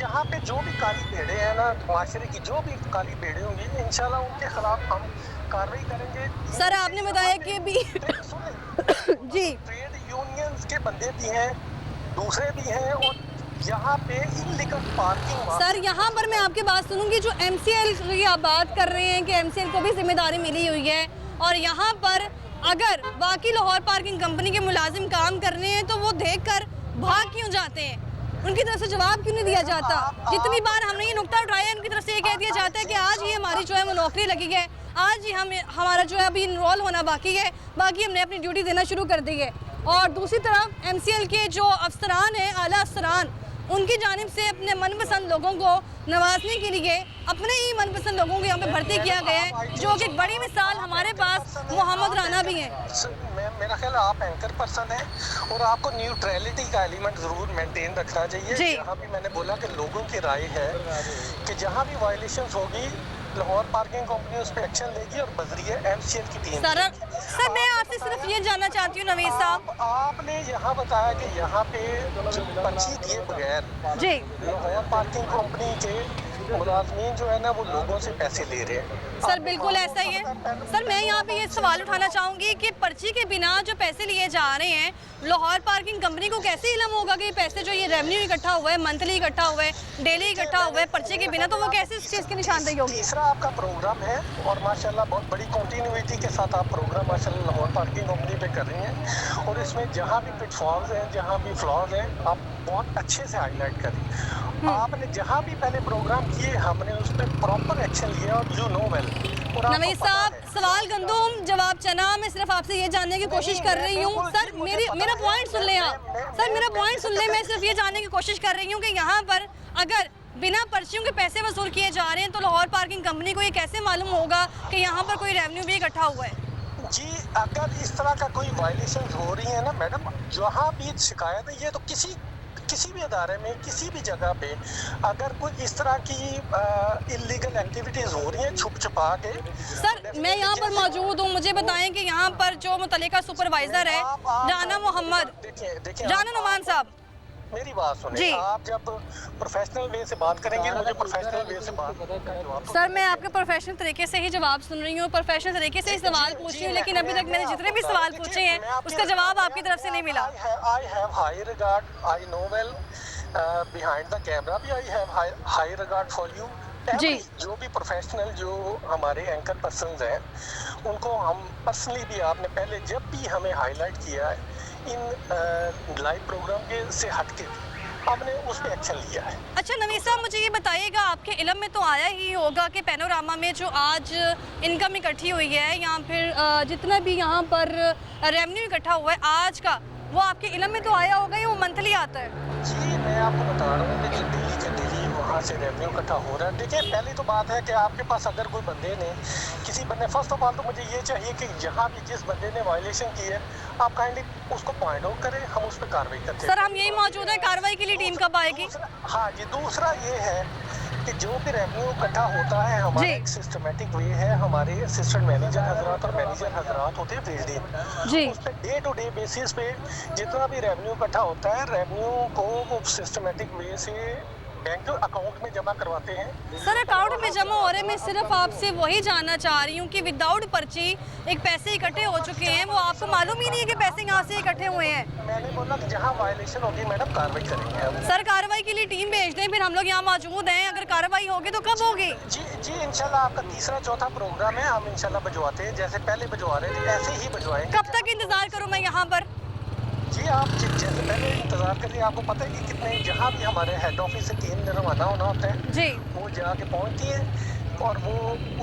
यहाँ पे जो भी काली बेड़े हैं ना, माशरे की जो भी काली बेड़े होंगी इंशाल्लाह उनके खिलाफ हम कार्रवाई करेंगे। सर आपने बताया कि अभी जी ट्रेड यूनियंस के बंदे भी हैं, दूसरे भी हैं, और यहाँ पे इल्लीगल पार्किंग। सर यहाँ पर मैं आपकी बात सुनूंगी, जो MCL की आप बात कर रहे हैं कि MCL को भी जिम्मेदारी मिली हुई है, और यहाँ पर अगर बाकी लाहौर पार्किंग कंपनी के मुलाजिम काम कर रहे हैं तो वो देखकर भाग क्यों जाते हैं? उनकी तरफ से जवाब क्यों नहीं दिया जाता? जितनी बार हमने ये नुक्ता उठाया, उनकी तरफ से ये कह दिया जाता है कि आज ही हमारी जो है वो नौकरी लगी है, आज ही हमारा जो है अभी इनरोल होना बाकी है, बाकी हमने अपनी ड्यूटी देना शुरू कर दी है। और दूसरी तरफ MCL के जो अफसरान हैं, आला अफसरान, उनकी जानिब से अपने मनपसंद लोगों को नवाजने के लिए अपने ही मनपसंद लोगों को यहाँ पे भर्ती किया गया है, जो कि एक बड़ी मिसाल हमारे पास मोहम्मद राना भी हैं। मेरा ख्याल आप एंकर पर्सन हैं और आपको न्यूट्रलिटी का एलिमेंट ज़रूर मेंटेन रखना चाहिए। जहाँ भी मैंने बोला कि लोगों की राय है कि जहाँ भी वायलेशंस होगी लाहौर पार्किंग कंपनी उस पर एक्शन लेगी और बजरिए MCL की टीम। सर मैं आपसे सिर्फ ये जानना चाहती हूँ नवीद साहब, आपने यहाँ बताया कि यहाँ पे पर्ची दिए बगैर जी लाहौर पार्किंग कंपनी के मुलाजमीन जो है ना वो लोगों से पैसे ले रहे हैं। सर बिल्कुल ऐसा ही है। सर मैं यहाँ पे ये सवाल उठाना चाहूँगी कि पर्ची के बिना जो पैसे लिए जा रहे हैं, लाहौर पार्किंग कंपनी को कैसे इल्म होगा कि पैसे जो ये रेवेन्यू इकट्ठा हुआ है, मंथली इकट्ठा हुआ है, डेली इकट्ठा हुआ है, पर्ची के बिना, तो वो कैसे इस चीज़ की निशानदेही होगी? तीसरा आपका प्रोग्राम है और माशाल्लाह बहुत बड़ी कंटिन्यूटी के साथ आप प्रोग्राम माशाल्लाह लाहौर पार्किंग कंपनी पे कर रही हैं और इसमें जहाँ भी पिटफॉल्स हैं, जहाँ भी फ्लॉज हैं, आप बहुत अच्छे से हाईलाइट करें। आपने जहाँ भी पहले प्रोग्राम किए हमने उस पर प्रॉपर एक्शन लिया और यू नो वेल। नवीद साहब, सवाल गंदुम जवाब चना। मैं सिर्फ आपसे ये जानने की कोशिश कर रही हूँ सर, मेरा पॉइंट सुन लें आप। सर मेरा पॉइंट सुन लें। मैं सिर्फ ये जानने की कोशिश कर रही हूँ कि यहाँ पर अगर बिना पर्चियों के पैसे वसूल किए जा रहे हैं तो लाहौर पार्किंग कंपनी को ये कैसे मालूम होगा कि यहाँ पर कोई रेवेन्यू भी इकट्ठा हुआ है? जी, अगर इस तरह का कोई वायलेशन हो रही है ना मैडम, जहाँ भी शिकायत है, ये तो किसी भी अदारे में किसी भी जगह पे अगर कोई इस तरह की इलीगल एक्टिविटीज हो रही हैं छुप छुपा के। सर मैं यहाँ पर मौजूद हूँ, मुझे बताएं कि यहाँ पर जो मुतल्लिका सुपरवाइजर है राना मोहम्मद, देखिए राना नुमान साहब, मेरी बात सुनिए। आप जब प्रोफेशनल वे से बात करेंगे मुझे प्रोफेशनल वे से बात करेंगे। सर मैं आपके प्रोफेशनल तरीके से ही जवाब सुन रही हूँ, प्रोफेशनल तरीके से ही सवाल पूछ रही हूँ, लेकिन अभी तक मैंने जितने भी सवाल पूछे हैं उसका जवाब आपकी तरफ से नहीं मिला। I have high regard, I know well, behind the camera भी I have high regard for you. जी, जो भी प्रोफेशनल जो हमारे एंकर पर्सन्स हैं उनको हम पर्सनली भी, आपने पहले जब भी हमें हाईलाइट किया है इन लाइव प्रोग्राम के से हटके हमने उस पर एक्शन लिया है। अच्छा नवीद साहब, मुझे ये बताइएगा, आपके इल्म में तो आया ही होगा कि पैनोरामा में जो आज इनकम इकट्ठी हुई है या फिर जितना भी यहाँ पर रेवेन्यू इकट्ठा हुआ है आज का, वो आपके इल्म में तो आया होगा या वो मंथली आता है? जी मैं आपको बता रहा हूँ कि डेली के डेली वहाँ से रेवेन्यू इकट्ठा हो रहा है। देखिए पहली तो बात है कि आपके पास अगर कोई बंदे ने किसी बंदे, फर्स्ट ऑफ ऑल तो मुझे ये चाहिए कि जहाँ भी जिस बंदे ने वायलेशन की है आप काइंडली उसको पॉइंट आउट करें, हम उस पर कार्रवाई करते हैं। सर हम यही मौजूद है, कार्रवाई के लिए टीम कब आएगी? हाँ जी, दूसरा ये है कि जो भी रेवेन्यू इकट्ठा होता है हमारा एक सिस्टमेटिक वे है, हमारे असिस्टेंट मैनेजर हजरात और मैनेजर हजरात होते हैं फील्ड इन, उस per day to day basis पे जितना भी रेवेन्यू इकट्ठा होता है रेवेन्यू को वो सिस्टमेटिक वे से बैंक अकाउंट में जमा करवाते हैं। सर अकाउंट में जमा हो रहे, मैं सिर्फ आपसे वही जानना चाह रही हूँ कि विदाउट पर्ची एक पैसे इकट्ठे हो चुके हैं, वो आपको मालूम ही नहीं है कि पैसे यहाँ से इकट्ठे हुए हैं? मैंने बोला कि जहाँ वायलेशन होगी मैडम कार्रवाई करेंगे। सर कार्रवाई के लिए टीम भेज दें, फिर हम लोग यहाँ मौजूद हैं, अगर कार्रवाई होगी तो कब होगी? जी इंशाल्लाह आपका तीसरा चौथा प्रोग्राम है, हम इंशाल्लाह भिजवाते हैं, जैसे पहले भिजवा रहे थे ऐसे ही भिजवाएंगे। कब तक इंतजार करूँ मैं यहाँ पर? जी आप जैसे पहले इंतजार करिए, आपको पता है कि कितने जहाँ भी हमारे हेड ऑफिस से टीम रवाना होना होता है जी, वो जाके पहुँचती है और वो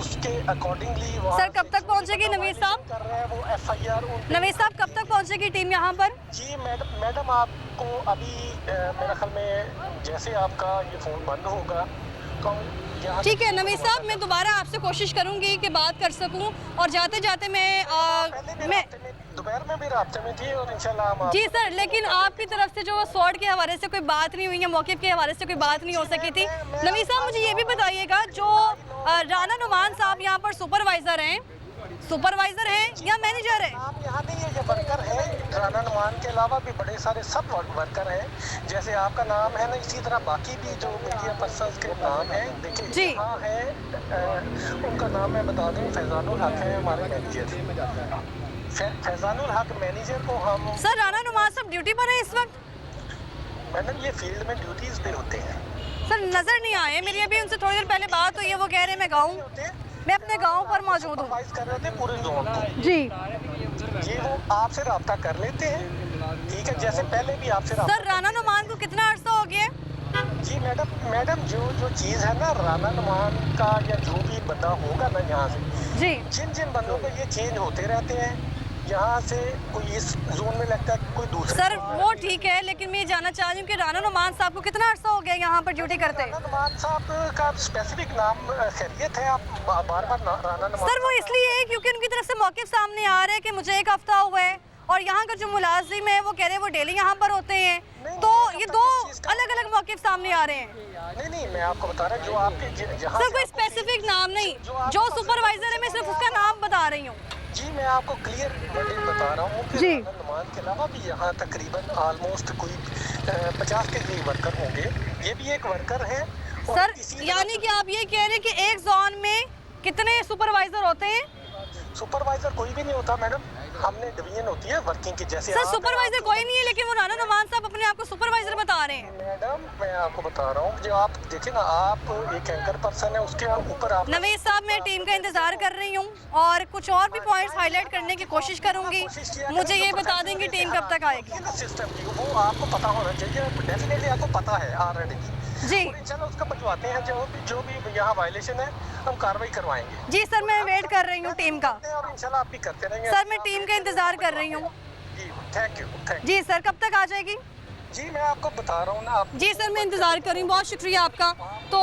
उसके अकॉर्डिंगली। सर कब तक पहुँचेगी नवीद साहब? कर रहे हैं वो FIR। नवीद साहब कब तक पहुँचेगी टीम यहाँ पर? जी मैडम आपको अभी मेरे ख्याल में जैसे आपका ये फ़ोन बंद होगा तो ठीक है नवीद साहब, मैं दोबारा आपसे कोशिश करूंगी कि बात कर सकूं और जाते जाते मैं दोपहर में भी राब्ते में थी और इंशाल्लाह जी सर, लेकिन आपकी तरफ से जो स्वॉर्ड के हवाले से कोई बात नहीं हुई है, मौक़िफ़ के हवाले से कोई बात नहीं हो सकी थी। नवीद साहब मुझे ये भी बताइएगा, जो राना नुमान साहब यहाँ पर सुपरवाइज़र हैं या मैनेजर हैं? आप यहाँ नहीं है, ये वर्कर हैं। राना नुमान के अलावा भी बड़े सारे सब वर्कर हैं, जैसे आपका नाम है ना, इसी तरह बाकी भी जो मीडिया पर्सन्स के नाम हैं। देखिए यहाँ है, उनका नाम मैं बता दूँ, फैजानुल हक है हमारे मैनेजर। फैजानुल हक मैनेजर को हम। सर राना नुमान साहब ड्यूटी पर है इस वक्त? मैडम ये फील्ड में ड्यूटीज पे होते हैं। सर नजर नहीं आए, मेरी अभी उनसे थोड़ी देर पहले बात हुई है, वो कह रहे हैं मैं अपने गांव पर मौजूद हूँ। कर रहे थे पूरे जोन को जी, ये वो आपसे रब्ता कर लेते हैं, ठीक है, जैसे पहले भी आपसे। सर राना नुमान को कितना अर्सा हो गया? जी मैडम जो चीज़ है ना, राना नुमान का या जो भी बंदा होगा ना यहाँ से जी, जिन बंदों को ये चेंज होते रहते हैं, यहाँ से कोई इस जोन में लगता है कोई दूसरा। सर वो ठीक है, लेकिन मैं ये जानना चाह रही हूँ कि राना नुमान साहब को कितना अर्सा हो गया यहाँ पर ड्यूटी करते? राना नुमान साहब का स्पेसिफिक नाम खैरियत है, आप बार राना नुमान। सर वो इसलिए है क्योंकि उनकी तरफ से मौक़िफ़ सामने आ रहा है कि मुझे एक हफ्ता हुआ है और यहाँ का जो मुलाजिम है वो कह रहे हैं वो डेली यहाँ पर होते हैं, तो ये दो अलग अलग मौक़िफ़ सामने आ रहे हैं। नहीं मैं आपको बता रहा हूँ जो आपके जहाँ। सर कोई स्पेसिफिक नाम नहीं, जो सुपरवाइजर है मैं सिर्फ उसका नाम बता रही हूँ। जी मैं आपको क्लियर बता रहा हूँ कि राना नुमान के अलावा भी यहाँ तकरीबन ऑलमोस्ट कोई 50 के करीब वर्कर होंगे, ये भी एक वर्कर हैं सर यानी कि आप ये कह रहे हैं कि एक जोन में कितने सुपरवाइजर होते हैं? सुपरवाइजर कोई भी नहीं होता मैडम, हमने डिवीजन होती है वर्किंग की। जैसे सर सुपरवाइजर कोई नहीं है, लेकिन वो राना नुमान साहब अपने आप को सुपरवाइजर बता रहे हैं। मैडम मैं आपको बता रहा हूँ, जो आप देखिए ना, आप एक एंकर पर्सन है, उसके ऊपर आप नवीद साहब मैं टीम का इंतजार कर रही हूँ और कुछ और भी पॉइंट्स हाईलाइट करने की कोशिश करूंगी। मुझे ये बता दें कि टीम कब तक आएगी। सिस्टम की वो आपको पता होना चाहिए, डेफिनेटली आपको पता है ऑलरेडी जी। चलो उसका बचवाते हैं, जो भी यहाँ वायलेशन है हम कार्रवाई करवाएंगे। जी सर मैं वेट कर रही हूँ टीम का, और इंशाल्लाह आप भी करते रहेंगे। सर मैं टीम का इंतजार कर रही हूँ। जी थैंक यू। जी सर कब तक आ जाएगी? जी मैं आपको बता रहा हूँ ना आप। जी सर मैं इंतज़ार कर रही हूँ, बहुत शुक्रिया आपका। तो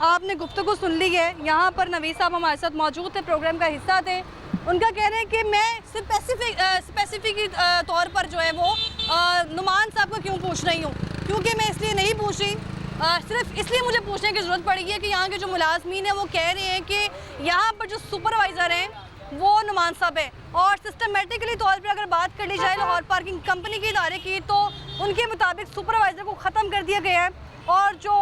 आपने गुफ्तगू सुन ली है, यहाँ पर नवीद साहब हमारे साथ मौजूद थे, प्रोग्राम का हिस्सा थे। उनका कहना है कि मैं स्पेसिफिक तौर पर जो है वो नुमान साहब को क्यों पूछ रही हूँ, क्योंकि मैं इसलिए नहीं पूछ रही, सिर्फ इसलिए मुझे पूछने की ज़रूरत पड़ी है कि यहाँ के जो मुलाजमीन हैं वो कह रहे हैं कि यहाँ पर जो सुपरवाइज़र हैं वो नुमान साहब है। और सिस्टमेटिकली तौर पे अगर बात कर ली जाए लाहौर पार्किंग कंपनी के इदारे की, तो उनके मुताबिक सुपरवाइज़र को ख़त्म कर दिया गया है और जो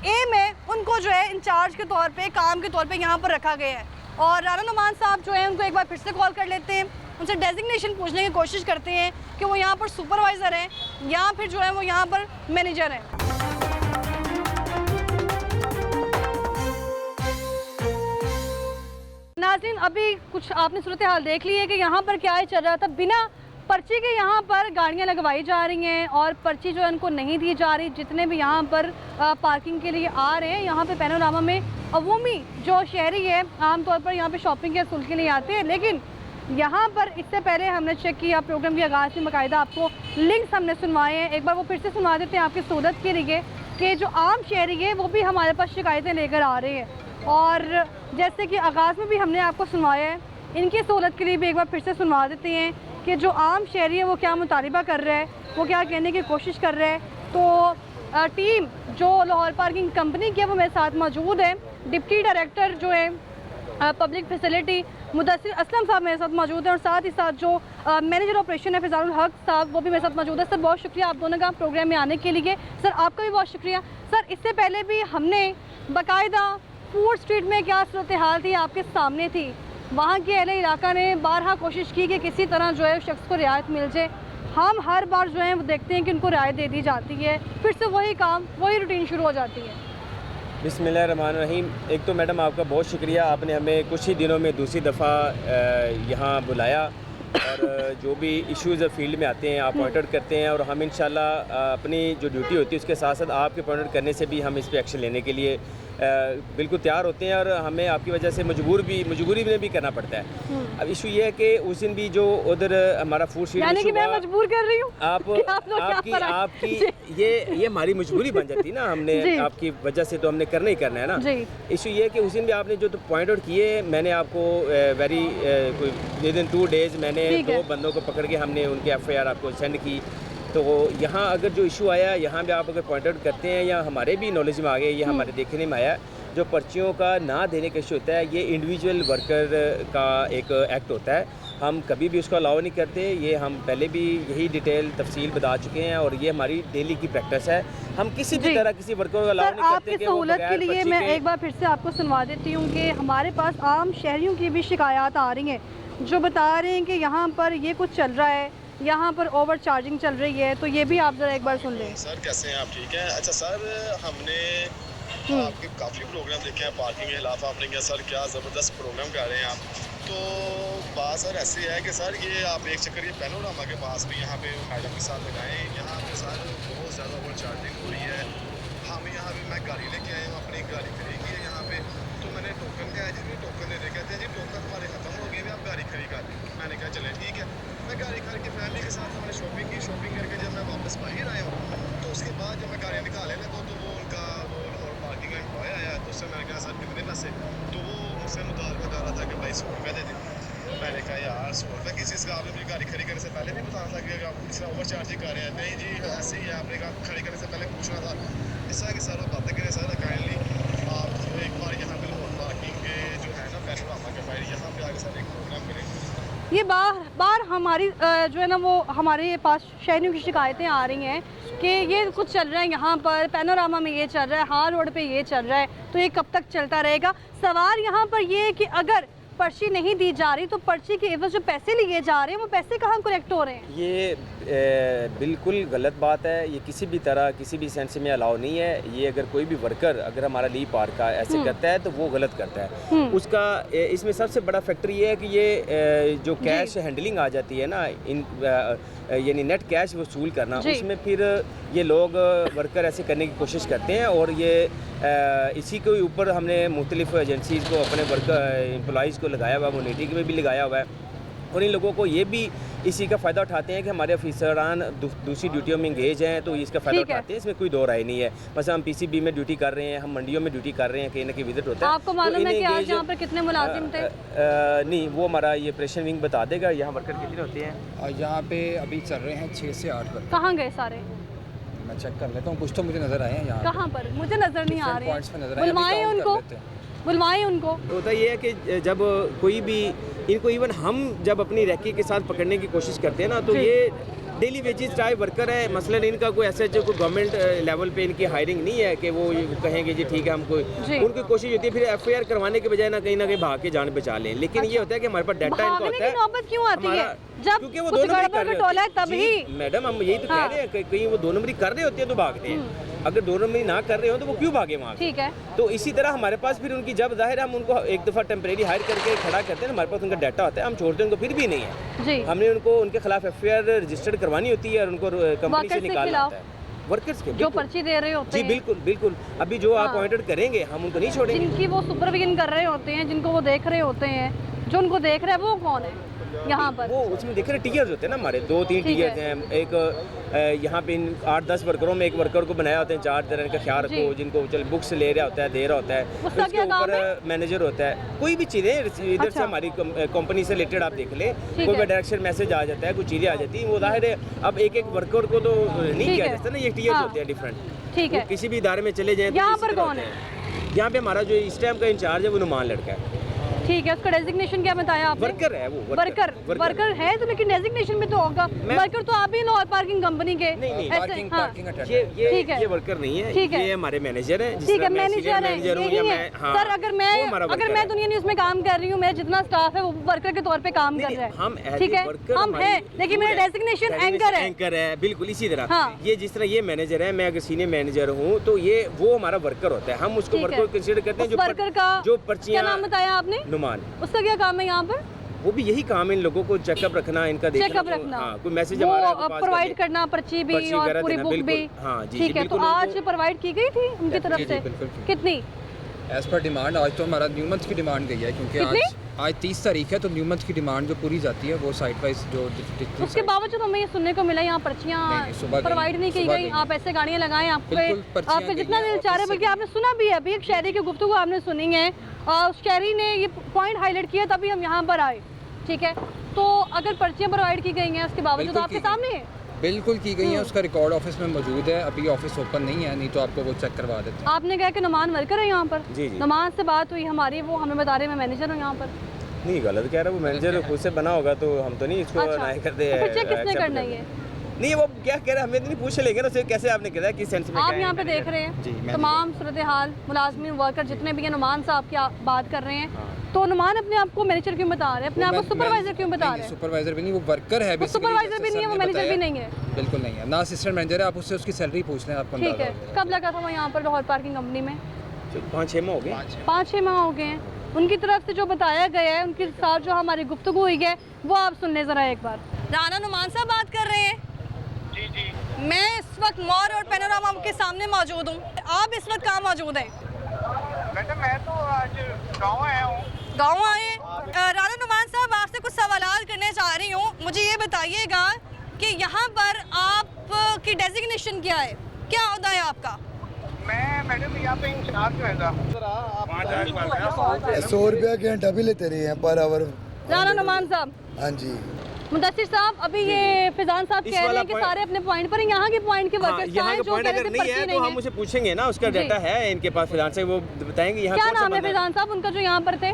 एम है उनको जो है इंचार्ज के तौर पे, काम के तौर पे यहाँ पर रखा गया है। और राना नुमान साहब जो है उनको एक बार फिर से कॉल कर लेते हैं, उनसे डेजिग्नेशन पूछने की कोशिश करते हैं कि वो यहाँ पर सुपरवाइज़र हैं या फिर जो है वो यहाँ पर मैनेजर हैं। नाज़रीन अभी कुछ आपने सूरत हाल देख ली है कि यहाँ पर क्या चल रहा था। बिना पर्ची के यहाँ पर गाड़ियाँ लगवाई जा रही हैं और पर्ची जो है उनको नहीं दी जा रही। जितने भी यहाँ पर पार्किंग के लिए आ रहे हैं, यहाँ पे पैनोरामा में अवूमी जो शहरी है आमतौर पर यहाँ पे शॉपिंग के असूल के लिए आते हैं, लेकिन यहाँ पर इससे पहले हमने चेक किया प्रोग्राम के आगाज़ में, बाकायदा आपको लिंक्स हमने सुनवाए हैं। एक बार वो फिर से सुनवा देते हैं आपकी सहूलत के लिए कि जो आम शहरी है वो भी हमारे पास शिकायतें लेकर आ रहे हैं। और जैसे कि आगाज़ में भी हमने आपको सुनवाया है, इनकी सहूलत के लिए भी एक बार फिर से सुनवा देते हैं कि जो आम शहरी है वो क्या मुतालिबा कर रहा है, वो क्या कहने की कोशिश कर रहा है। तो टीम जो लाहौर पार्किंग कंपनी की है वो मेरे साथ मौजूद है। डिप्टी डायरेक्टर जो है पब्लिक फैसिलिटी मुदस्सिर असलम साहब मेरे साथ मौजूद हैं और साथ ही साथ जो मैनेजर ऑपरेशन है फिजानुल हक साहब वो भी मेरे साथ मौजूद है। सर बहुत शुक्रिया आप दोनों का प्रोग्राम में आने के लिए। सर आपका भी बहुत शुक्रिया। सर इससे पहले भी हमने बाकायदा फूड स्ट्रीट में क्या सूरत हाल थी आपके सामने थी, वहाँ के अहले इलाका ने बारहा कोशिश की कि किसी तरह जो है शख्स को रियायत मिल जाए। हम हर बार जो है वो देखते हैं कि उनको रियायत दे दी जाती है, फिर से वही काम वही रूटीन शुरू हो जाती है। बिस्मिल्लाहिर्रहमानिर्रहीम। एक तो मैडम आपका बहुत शुक्रिया, आपने हमें कुछ ही दिनों में दूसरी दफ़ा यहाँ बुलाया और जो भी इश्यूज़ फील्ड में आते हैं आप पॉइंट आउट करते हैं और हम इंशाल्लाह अपनी जो ड्यूटी होती है उसके साथ साथ आपके पॉइंट आउट करने से भी हम इस पर एक्शन लेने के लिए बिल्कुल तैयार होते हैं और हमें आपकी वजह से मजबूरी में भी करना पड़ता है। अब इशू ये है कि उस दिन भी जो उधर हमारा फूड स्ट्रीट यानी कि मैं मजबूर कर रही हूँ आपकी ये हमारी मजबूरी बन जाती है ना, हमने आपकी वजह से तो हमने करना ही करना है ना। इशू ये है कि उस दिन भी आपने जो पॉइंट आउट किए, मैंने आपको वेरी विद इन 2 डेज़ मैंने 2 बंदों को पकड़ के हमने उनकी FIR आपको सेंड की। तो यहाँ अगर जो इशू आया यहाँ भी आप अगर पॉइंट आउट करते हैं या हमारे भी नॉलेज में आ गए, ये हमारे देखने में आया, जो पर्चियों का ना देने का इशू होता है ये इंडिविजुअल वर्कर का एक एक्ट होता है, हम कभी भी उसको अलाउ नहीं करते। ये हम पहले भी यही डिटेल तफसील बता चुके हैं और ये हमारी डेली की प्रैक्टिस है। हम किसी भी तरह किसी वर्कर को अलाउ नहीं करते। आपकी सहूलत के लिए मैं एक बार फिर से आपको सुनवा देती हूँ कि हमारे पास आम शहरियों की भी शिकायत आ रही हैं जो बता रहे हैं कि यहाँ पर ये कुछ चल रहा है, यहाँ पर ओवर चार्जिंग चल रही है। तो ये भी आप ज़रा एक बार सुन लें। सर कैसे हैं आप? ठीक है। अच्छा सर हमने आपके काफ़ी प्रोग्राम देखे हैं पार्किंग के खिलाफ आपने किया सर, क्या ज़बरदस्त प्रोग्राम कर रहे हैं आप। तो बात सर ऐसी है कि सर ये आप एक चक्कर ये पैनोरामा के पास भी यहाँ पे मैडम के साथ लगाएं, यहाँ पे सर बहुत ज़्यादा ओवर चार्जिंग हो रही है। हम यहाँ पे मैं गाड़ी लेके आया हूँ, अपनी गाड़ी खड़ी की है यहाँ पे, तो मैंने टोकन दिया जी, टोकन दे कहते हैं जी टोकन हमारे ख़त्म हो गए, आप गाड़ी खड़ी कर। मैंने कहा चले ठीक है, मैं गाड़ी खड़ी के फैमिली के साथ हमने शॉपिंग की, शॉपिंग करके जब मैं वापस बाहर आया हूँ तो उसके बाद जब मैं गाड़ी निकालने लगा तो वो उनका वो लाहौर पार्किंग का एम्प्लॉय आया, तो उससे मैंने कहा सर कितने पैसे, तो वो मुझसे मुतालबा कर रहा था कि भाई 100 रुपये दे दें। मैंने कहा यार 100 रुपये किसी से आपने मुझे गाड़ी खड़ी करने से पहले नहीं बताना था कि आप किसी ओवर चार्जिंग कर रहे हैं। नहीं जी ऐसे ही है, आपने कहा खड़ी करने से पहले पूछना था। इस तरह की सारा बातें करें सर, काइंडली आप एक बार यहाँ पे लाहौर पार्किंग के जो है ना पैनोरामा के बाहर यहाँ पे आगे सर एक प्रोग्राम करें ये बार हमारी जो है ना वो हमारे पास शहरियों की शिकायतें आ रही हैं कि ये कुछ चल रहा है यहाँ पर, पैनोरामा में ये चल रहा है, हाल रोड पे ये चल रहा है, तो ये कब तक चलता रहेगा। सवाल यहाँ पर ये है कि अगर पर्ची नहीं दी जा रही तो पर्ची के एवज जो पैसे लिए जा रहे हैं वो पैसे कहाँ कलेक्ट हो रहे हैं। ये बिल्कुल गलत बात है। ये किसी भी तरह किसी भी सेंस में अलाउ नहीं है। ये अगर कोई भी वर्कर अगर हमारा ली पार्क का ऐसे करता है तो वो गलत करता है। उसका इसमें सबसे बड़ा फैक्टर ये है कि ये जो कैश हैंडलिंग आ जाती है ना, इन यानी नेट कैश वसूल करना, उसमें फिर ये लोग वर्कर ऐसे करने की कोशिश करते हैं। और ये इसी के ऊपर हमने मुख्तलिफ एजेंसीज़ को अपने वर्कर एम्प्लॉइज़ को लगाया हुआ है, मोनिटी में भी लगाया हुआ है। और इन लोगों को ये भी इसी का फ़ायदा उठाते हैं कि हमारे ऑफिसरान दूसरी ड्यूटियों में इंगेज हैं, तो इसका फ़ायदा उठाते हैं। इसमें कोई दो राय नहीं है। बस हम पीसीबी में ड्यूटी कर रहे हैं, हम मंडियों में ड्यूटी कर रहे हैं, कहीं ना कहीं विजिट होता है। आपको मालूम है कि आज यहाँ पर कितने मुलाजिम थे? नहीं, वो हमारा ये ऑपरेशन विंग बता देगा। यहाँ वर्कर कितने होते हैं? यहाँ पे अभी चल रहे हैं 6 से 8 वर्कर। कहाँ गए सारे? मैं चेक कर लेता हूँ, कुछ तो मुझे नज़र आए हैं यहाँ। कहाँ पर? मुझे नज़र नहीं आ रहे हैं। बुलवाएं उनको। होता ये है कि जब कोई भी इनको इवन हम जब अपनी रैकी के साथ पकड़ने की कोशिश करते हैं ना, तो ये डेली वेजेस टाइप वर्कर है। मसलन इनका कोई ऐसा जो कोई गवर्नमेंट लेवल पे इनकी हायरिंग नहीं है कि वो कहेंगे जी ठीक है हमको। उनकी कोशिश होती है फिर एफआईआर करवाने के बजाय ना कहीं भाग के जान बचा लें। लेकिन ये होता है कि हमारे पास डाटा इनका होता है। नौबत क्यों आती है जब क्योंकि वो दोनों तभी मैडम हम यही तो कह रहे हैं कि कहीं वो 2 नंबरी कर रहे होते हैं तो भागते हैं। अगर 2 नंबरी ना कर रहे हो तो वो क्यों भागे वहाँ? ठीक है। तो इसी तरह हमारे पास फिर उनकी जब जाहिर है हम उनको एक दफ़ा टेम्परेरी हायर करके खड़ा करते हैं, हमारे पास उनका डाटा होता है, हम छोड़ते हैं उनको फिर भी नहीं है जी। हमने उनको उनके खिलाफ एफआईआर रजिस्टर्ड करवानी होती है और उनको कंपनी से निकालना होता है। वर्कर्स के जो पर्ची दे रहे होते हैं। जी बिल्कुल बिल्कुल। अभी जो आप अपॉइंटेड करेंगे हम उनको नहीं छोड़ेंगे। जिनकी वो सुपरविजन कर रहे होते हैं, जिनको वो देख रहे होते हैं, जो उनको देख रहे हैं वो कौन है यहाँ पर? वो उसमें देख रहे टीयर्स होते हैं ना, हमारे 2-3 टीयर्स हैं। एक यहाँ पे 8-10 वर्करों में एक वर्कर को बनाया होते हैं, 4 तरह का ख्याल रखो, जिनको चल बुक्स ले रहा होता है, दे रहा होता है। उसके ऊपर मैनेजर होता है। कोई भी चीज़ें इधर से हमारी कंपनी से रिलेटेड आप देख ले, कोई भी डायरेक्शन मैसेज आ जाता है, कुछ चीज़ें आ जाती हैं, वो जाहिर है अब एक वर्कर को तो नहीं किया जाता ना, ये टीयर्स होते हैं डिफरेंट। ठीक है। किसी भी इदारे में चले जाएँ। यहाँ पर कौन है? यहाँ पे हमारा जो इस टाइम का इंचार्ज है वो नुमान लड़का है। ठीक है। उसका डेजिग्नेशन क्या बताया आपने? वर्कर है वो। वर्कर है तो लेकिन डेजिग्नेशन में तो होगा। वर्कर तो आप ही नॉर पार्किंग कंपनी के। नहीं पार्किंग ये वर्कर नहीं है, ये हमारे मैनेजर हैं। ठीक है, मैनेजर है। सर अगर मैं दुनिया न्यूज़ में काम कर रही हूँ, मेरा जितना स्टाफ है वो वर्कर के तौर पे काम कर रहा है। ठीक है, हम है, लेकिन मेरा डेजिग्नेशन एंकर है। बिल्कुल इसी तरह ये जिस तरह ये मैनेजर है, मैं अगर सीनियर मैनेजर हूँ तो ये वो हमारा वर्कर होता है। हम उसको वर्कर कंसीडर करते हैं। जो वर्कर का जो पर्चियां, क्या नाम बताया आपने? नुमान। उसका क्या काम है यहाँ पर? वो भी यही काम है इन लोगों को चेकअप रखना, इनका देखना। चेकअप रखना। हाँ, कोई मैसेज हमारा प्रोवाइड करना, पर्ची भी और पूरी बुक भी। हाँ जी। ठीक है, तो आज प्रोवाइड की गई थी उनकी तरफ से? कितनी? एज पर डिमांड आज तो हमारा न्यू मंथ की डिमांड गई है, क्योंकि आज 30 तारीख है, तो न्यू मंथ की डिमांड जो पूरी जाती है वो साइड वाइज जो। उसके बावजूद हमें ये सुनने को मिला यहाँ पर्चियाँ प्रोवाइड नहीं की गई। आप ऐसे गाड़ियाँ लगाएं, आपके जितना दिल चाह रहे, बल्कि आपने सुना भी है अभी एक शहरी की गुफ्तगू आपने सुनी है और उस शहरी ने ये पॉइंट हाईलाइट किया तभी हम यहाँ पर आए। ठीक है, तो अगर पर्चियाँ प्रोवाइड की गई हैं उसके बावजूद आपके सामने है? बिल्कुल की गई है। उसका रिकॉर्ड ऑफिस में मौजूद है। अभी ऑफिस ओपन नहीं है, नहीं तो आपको वो चेक करवा देते हैं। आपने कहा कि नुमान वर्कर है यहाँ पर? जी। नुमान से बात हुई हमारी, वो हमें बता रहे मैं मैनेजर हूँ यहाँ पर। नहीं, गलत कह रहा है वो। मैनेजर खुद से बना होगा तो हम तो नहीं इसको नाय कर दे। तो चेक किसने करना है? नहीं, वो क्या कह रहा है हमें तो नहीं पूछ लेंगे ना उसे, कैसे आपने कहा किस सेंस में? आप यहाँ पे देख रहे हैं तमाम सूरत हाल, मुलाजमीन वर्कर जितने भी हैं, नुमान साहब की बात कर रहे हैं। तो नुमान अपने आप को मैनेजर क्यों बता रहे हैं, अपने आप को सुपरवाइजर क्यों बता रहे हैं? सुपरवाइजर भी नहीं, वो वर्कर है। सुपरवाइजर भी नहीं है, वो मैनेजर भी नहीं है। बिल्कुल नहीं है, ना असिस्टेंट मैनेजर है। आप उससे उसकी सैलरी पूछ लें आपको। ठीक है, कब लगा था वो यहाँ पर लाहौर पार्किंग कंपनी में? 5-6 माह हो गए। 5-6 माह हो गए हैं। उनकी तरफ से जो बताया गया है, उनके साथ जो हमारी गुफ्तगू हुई है, वो आप सुन लें ज़रा एक बार। राना नुमान साहब बात कर रहे हैं? जी जी। मैं इस वक्त मॉल और पैनोरामा के सामने मौजूद हूँ। आप इस वक्त कहाँ मौजूद हैं? मैडम मैं तो आज गाँव आया हूँ। गाँव आए? राना नुमान साहब आपसे कुछ सवाल करने चाह रही हूँ। मुझे ये बताइएगा कि यहाँ पर आपकी डेजिग्नेशन क्या है, क्या होता है आपका? मैं मैडम यहाँ पे इंचार्ज हूँ। 100 रुपया घंटा भी लेते रहे हैं पर आवर। राना नुमान साहब। हाँ जी। मुदस्सिर साहब, अभी ये फिजान साहब कह रहे हैं कि सारे अपने पॉइंट पर, यहाँ के पॉइंट के वर्कर्स यहाँ का पॉइंट अगर नहीं है तो हम उसे पूछेंगे ना, उसका डाटा है इनके पास फिजान से, वो बताएंगे यहाँ क्या नाम है फिजान साहब उनका जो यहाँ पर थे?